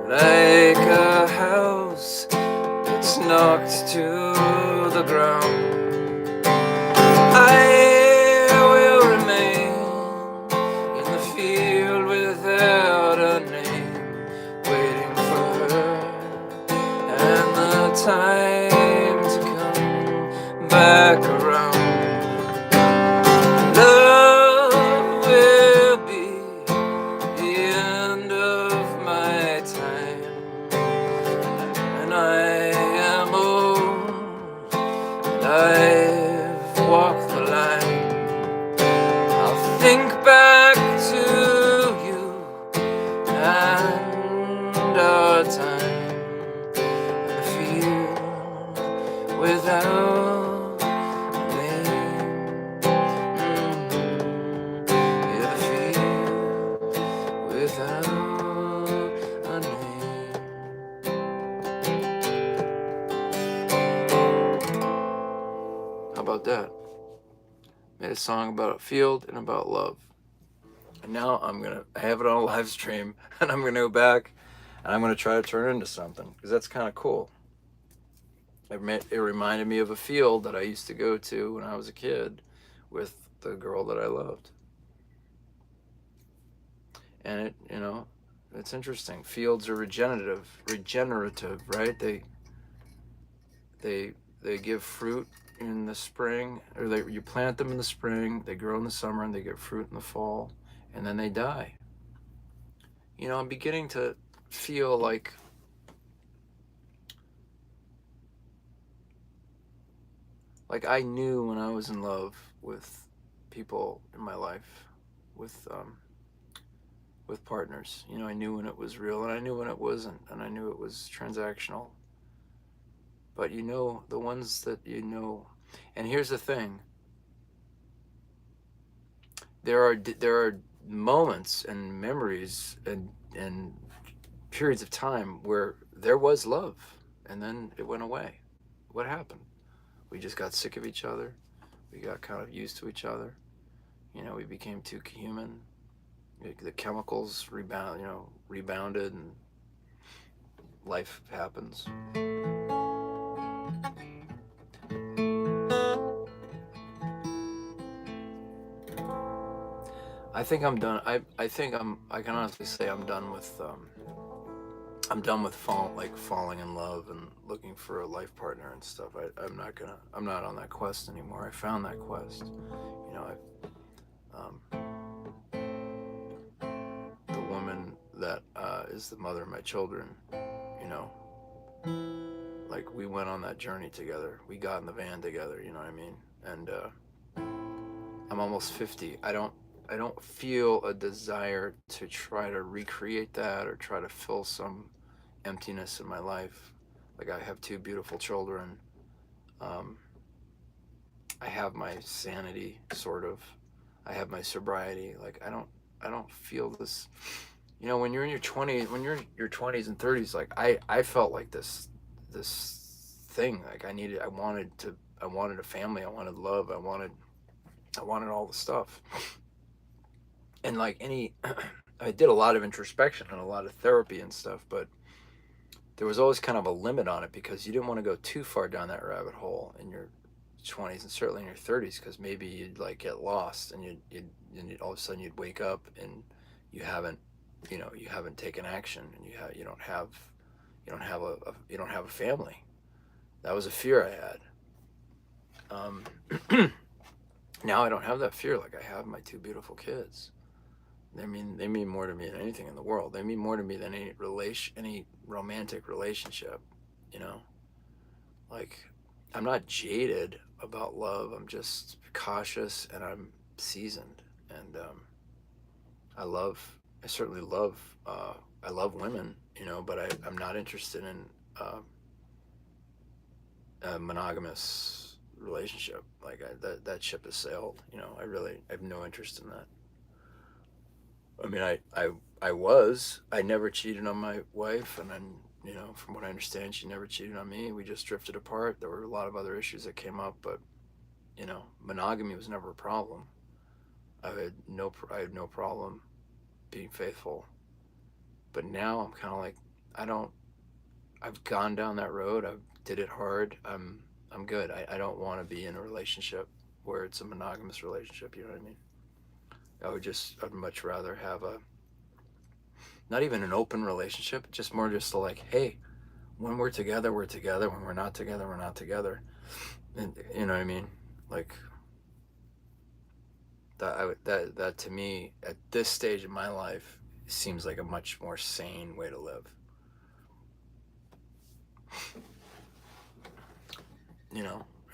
[SPEAKER 1] like a house that's knocked to the ground, I will remain in the field without a name, waiting for her and the time to come back around. Love will be the end of my time, and I am old, and I've walked the line. I'll think back to you and our time in the field without a name. Yeah, the field without a name. How about that? Made a song about a field and about love. And now I have it on a live stream, and I'm gonna go back, and I'm gonna try to turn it into something, because that's kind of cool. It reminded me of a field that I used to go to when I was a kid with the girl that I loved. And it, it's interesting. Fields are regenerative, right? They give fruit in the spring, or you plant them in the spring, they grow in the summer, and they get fruit in the fall, and then they die. I'm beginning to feel like I knew when I was in love with people in my life, with partners. I knew when it was real, and I knew when it wasn't, and I knew it was transactional. But the ones that and here's the thing: there are moments and memories and periods of time where there was love, and then it went away. What happened? We just got sick of each other. We got kind of used to each other. We became too human. The chemicals rebounded, and life happens. I think I'm done. I can honestly say I'm done with falling in love and looking for a life partner and stuff. I'm not on that quest anymore. I found that quest. The woman that is the mother of my children, we went on that journey together. We got in the van together, you know what I mean? And I'm almost 50. I don't feel a desire to try to recreate that or try to fill some emptiness in my life. I have 2 beautiful children. I have my sanity, sort of. I have my sobriety. I don't feel this. When you're in your 20s, your 20s and 30s, I felt like this thing. I wanted a family. I wanted love. I wanted all the stuff. And I did a lot of introspection and a lot of therapy and stuff, but there was always kind of a limit on it, because you didn't want to go too far down that rabbit hole in your 20s and certainly in your 30s, because maybe you'd get lost, and you'd all of a sudden you'd wake up and you haven't taken action, and you don't have a family. That was a fear I had. Now I don't have that fear. I have my 2 beautiful kids. They mean more to me than anything in the world. They mean more to me than any romantic relationship. I'm not jaded about love. I'm just cautious, and I'm seasoned. And I certainly love women, but I'm not interested in a monogamous relationship. That ship has sailed. I have no interest in that. I never cheated on my wife, and then, from what I understand, she never cheated on me. We just drifted apart. There were a lot of other issues that came up, but, monogamy was never a problem. I had no problem being faithful. But now I'm kind of I've gone down that road. I did it hard. I'm good. I don't want to be in a relationship where it's a monogamous relationship. You know what I mean? I'd much rather have not even an open relationship, just more just hey, when we're together, we're together. When we're not together, we're not together. And you know what I mean? That to me, at this stage of my life, seems like a much more sane way to live.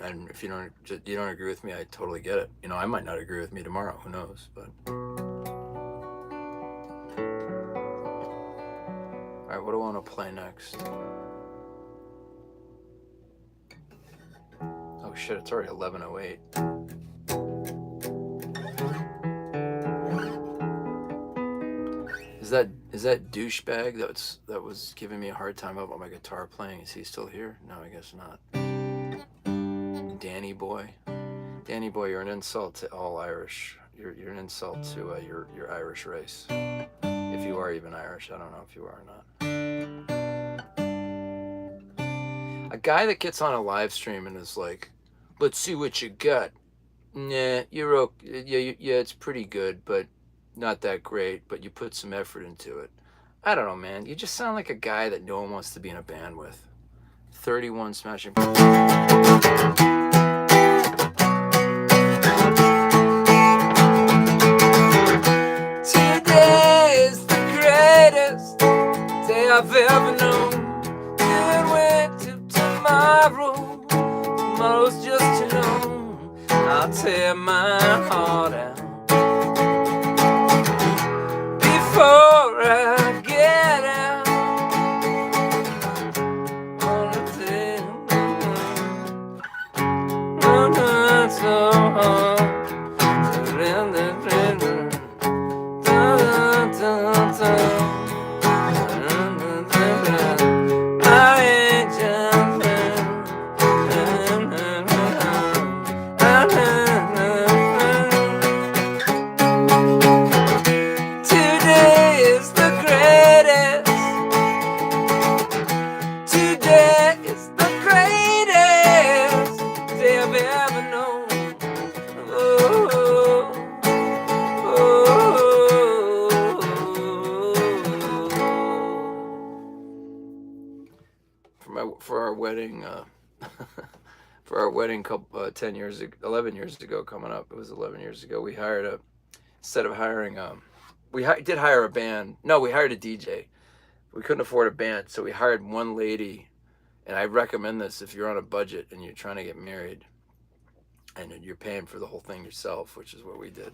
[SPEAKER 1] And if you don't agree with me, I totally get it. I might not agree with me tomorrow. Who knows? But all right, what do I want to play next? Oh shit! It's already 11:08. Is that douchebag that was giving me a hard time about my guitar playing? Is he still here? No, I guess not. Danny boy, you're an insult to all Irish. you're an insult to your Irish race. If you are even Irish, I don't know if you are or not. A guy that gets on a live stream and is like, "Let's see what you got." Nah, you're okay. Yeah, it's pretty good, but not that great. But you put some effort into it. I don't know, man. You just sound like a guy that no one wants to be in a band with. 31 Smashing. Today is the greatest day I've ever known. Can't wait till tomorrow. Tomorrow's just too long. I'll tear my heart out before I get out on the thing. Oh, not so hard. For our wedding, 11 years ago, coming up, it was 11 years ago, we hired instead of hiring, we did hire a band. No, we hired a DJ. We couldn't afford a band, so we hired one lady, and I recommend this if you're on a budget and you're trying to get married, and you're paying for the whole thing yourself, which is what we did.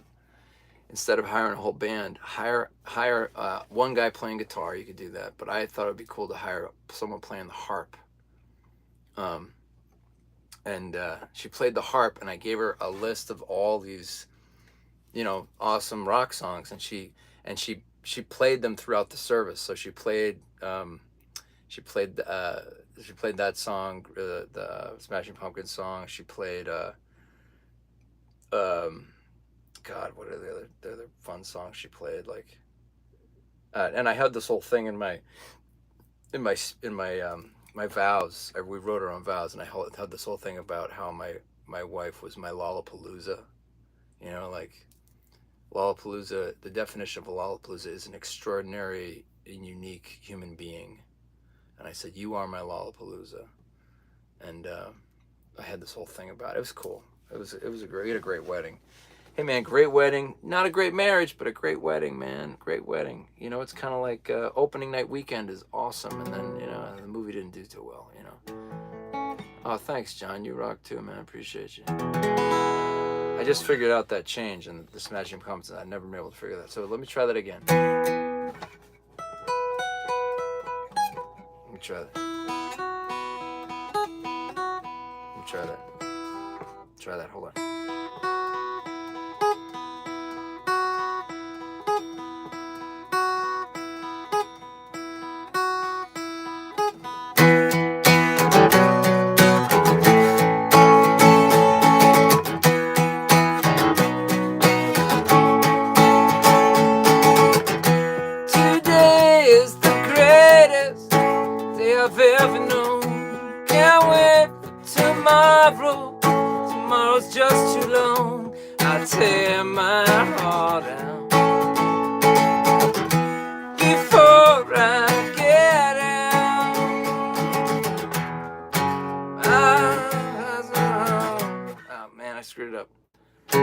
[SPEAKER 1] Instead of hiring a whole band, hire one guy playing guitar. You could do that, but I thought it'd be cool to hire someone playing the harp. And she played the harp, and I gave her a list of all these, awesome rock songs, and she played them throughout the service. So she played that song, the Smashing Pumpkins song. She played God, what are the other fun songs she played? Like, and I had this whole thing in my vows. We wrote our own vows, and I had this whole thing about how my wife was my Lollapalooza. Like Lollapalooza. The definition of a Lollapalooza is an extraordinary and unique human being. And I said, "You are my Lollapalooza." And I had this whole thing about it. It was cool. We had a great wedding. Hey man, great wedding. Not a great marriage, but a great wedding, man. Great wedding. It's kind of like opening night weekend is awesome, and then the movie didn't do too well. Oh, thanks, John. You rock too, man. I appreciate you. I just figured out that change in the Smashing Pumpkins. I'd never been able to figure that. So let me try that again. Let me try that. Let me try that. Try that. Hold on. I've ever known. Can't wait for tomorrow. Tomorrow's just too long. I tear my heart out before I get out. Oh man, I screwed it up. I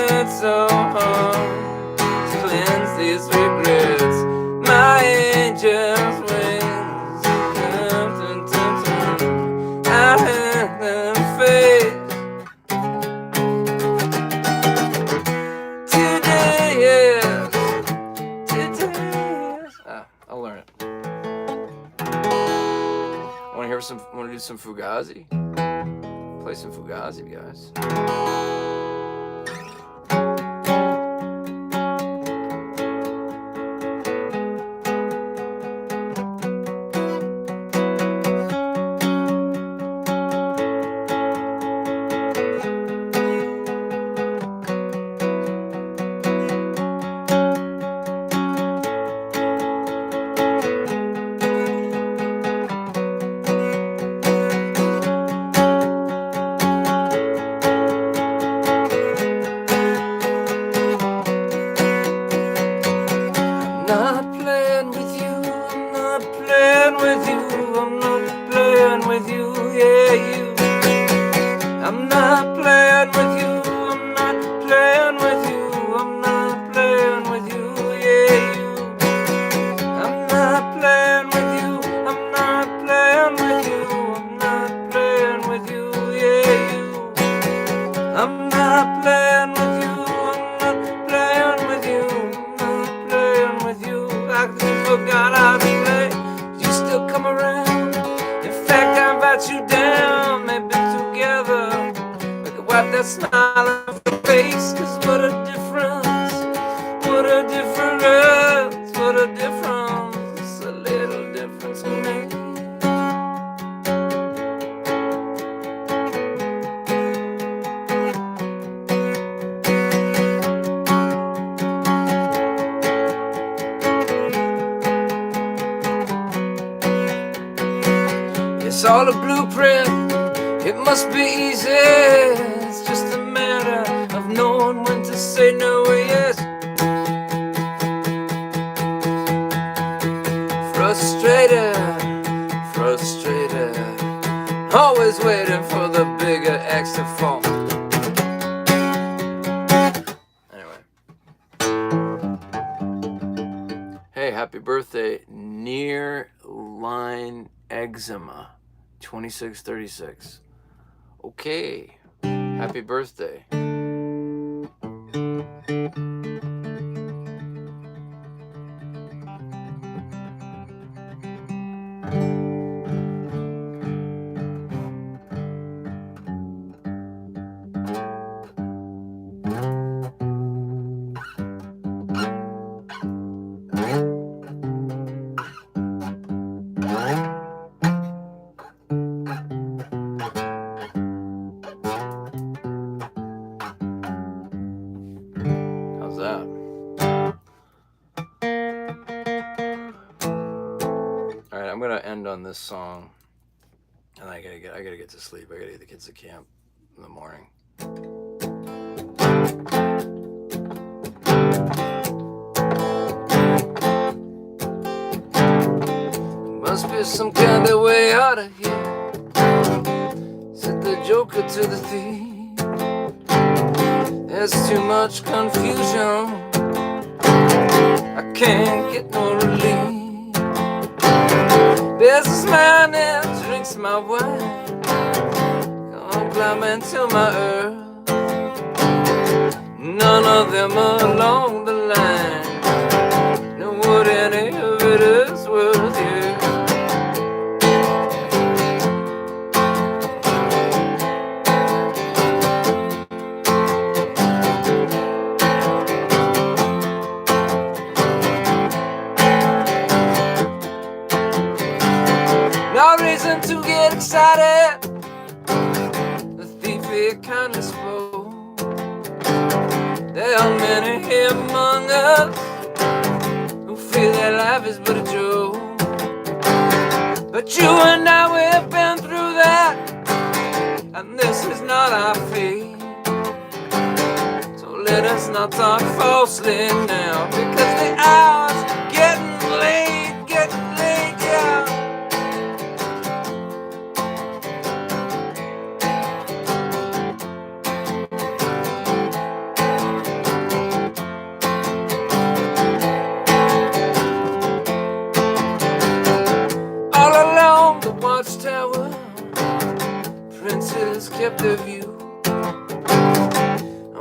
[SPEAKER 1] had so hard to cleanse these regrets. My angel's wings. I'll learn it. Want to do some Fugazi? Play some Fugazi, guys. not playing with you, I'm not playing with you, I'm not playing with you, yeah, you. I'm not playing with you, I'm not playing with you, I'm not playing with you, yeah, you. I'm not playing with you, I'm not playing with you, I'm not playing with you, yeah, you. I'm not playing with you, I'm not playing with you, I'm not playing with you. Like you forgot how to play, you still come around. In fact, I invite you down, maybe together we could wipe that smile off your face. 'Cause what a difference, what a difference, what a difference a little difference can make. It's all a blueprint, it must be easy. It's just a matter of knowing when to say no or yes. Frustrated, frustrated, always waiting for the bigger X to fall. Anyway. Hey, happy birthday, near line eczema 2636. Okay, happy birthday. How's that? All right, I'm gonna end on this song, and I gotta get to sleep. I gotta get the kids to camp in the morning. Must be some kind of way out of here, said the joker to the thief. There's too much confusion, I can't get no relief. Businessman that drinks my wine, come climbing to my earth. None of them along the line know what any of it is worth, yeah. No reason to get excited, the thief here kindly spoke. There are many here among us who feel that life is but a joke. But you and I, we've been through that, and this is not our fate. So let us not talk falsely now, because the hour's getting late, yeah. Watchtower, princes kept their view.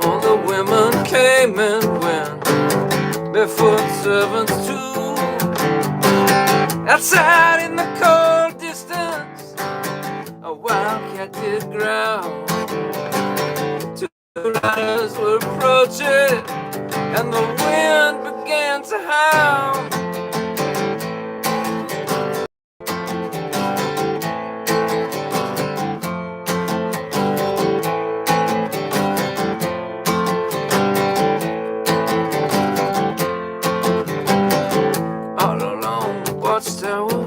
[SPEAKER 1] All the women came and went, barefoot servants too. Outside in the cold distance, a wildcat did growl. Two riders were approaching, and the wind began to howl. Watchtower,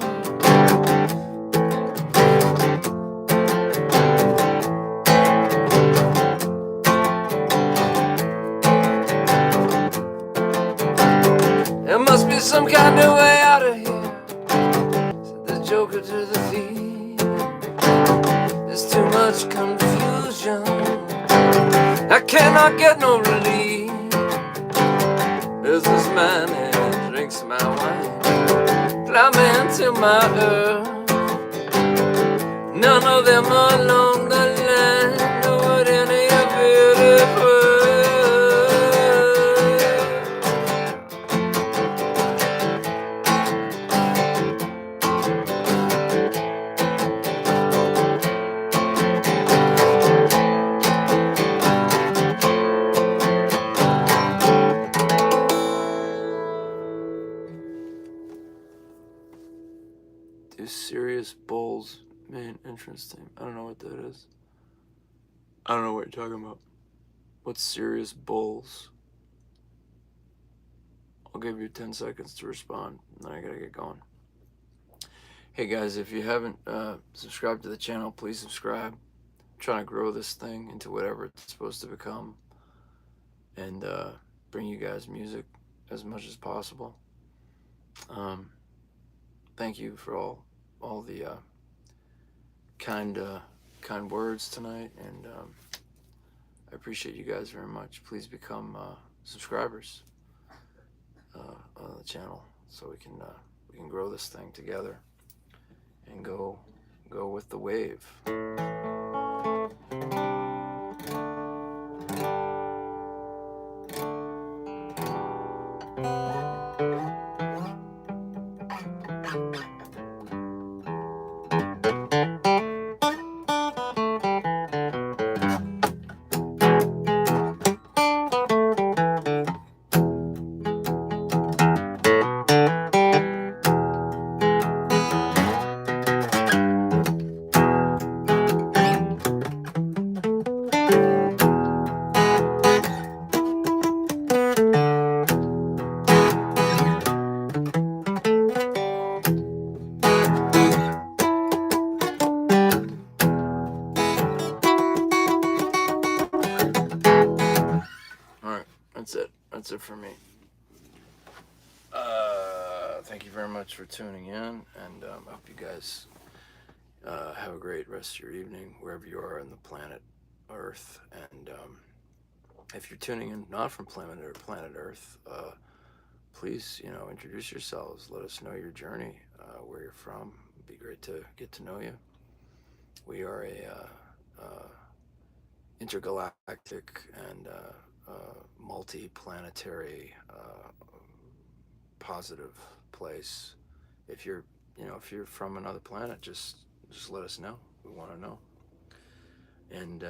[SPEAKER 1] there must be some kind of way out of here, said the joker to the thief. There's too much confusion, I cannot get no relief. Businessman and drinks my wine, plowman to my earth. None of them along the line know what any of it is worth. Do Serious Bulls main entrance theme. I don't know what that is. I don't know what you're talking about. What's Serious Bulls? I'll give you 10 seconds to respond, and then I gotta get going. Hey guys, if you haven't subscribed to the channel, please subscribe. I'm trying to grow this thing into whatever it's supposed to become, and bring you guys music as much as possible. Thank you for all the kind words tonight, and I appreciate you guys very much. Please become subscribers on the channel, so we can grow this thing together and go with the wave. That's it for me. Thank you very much for tuning in, and I hope you guys have a great rest of your evening wherever you are on the planet Earth. And if you're tuning in not from planet Earth, please, introduce yourselves. Let us know your journey, where you're from. It'd be great to get to know you. We are a intergalactic and multi-planetary positive place. If you're from another planet, just let us know. We want to know. And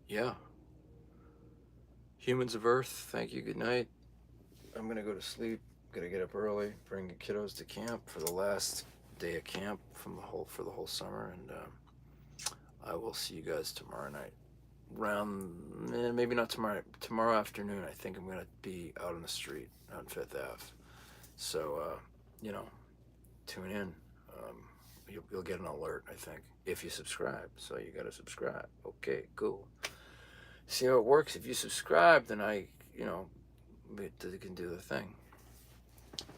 [SPEAKER 1] yeah, humans of Earth, thank you. Good night. I'm gonna go to sleep. Gotta get up early, bring the kiddos to camp for the last day of camp for the whole summer, and I will see you guys tomorrow night. Maybe not tomorrow afternoon. I think I'm gonna be out on the street on 5th Ave. So tune in. You'll get an alert, I think, if you subscribe. So you gotta subscribe. Okay, cool. See how it works. If you subscribe, then I can do the thing.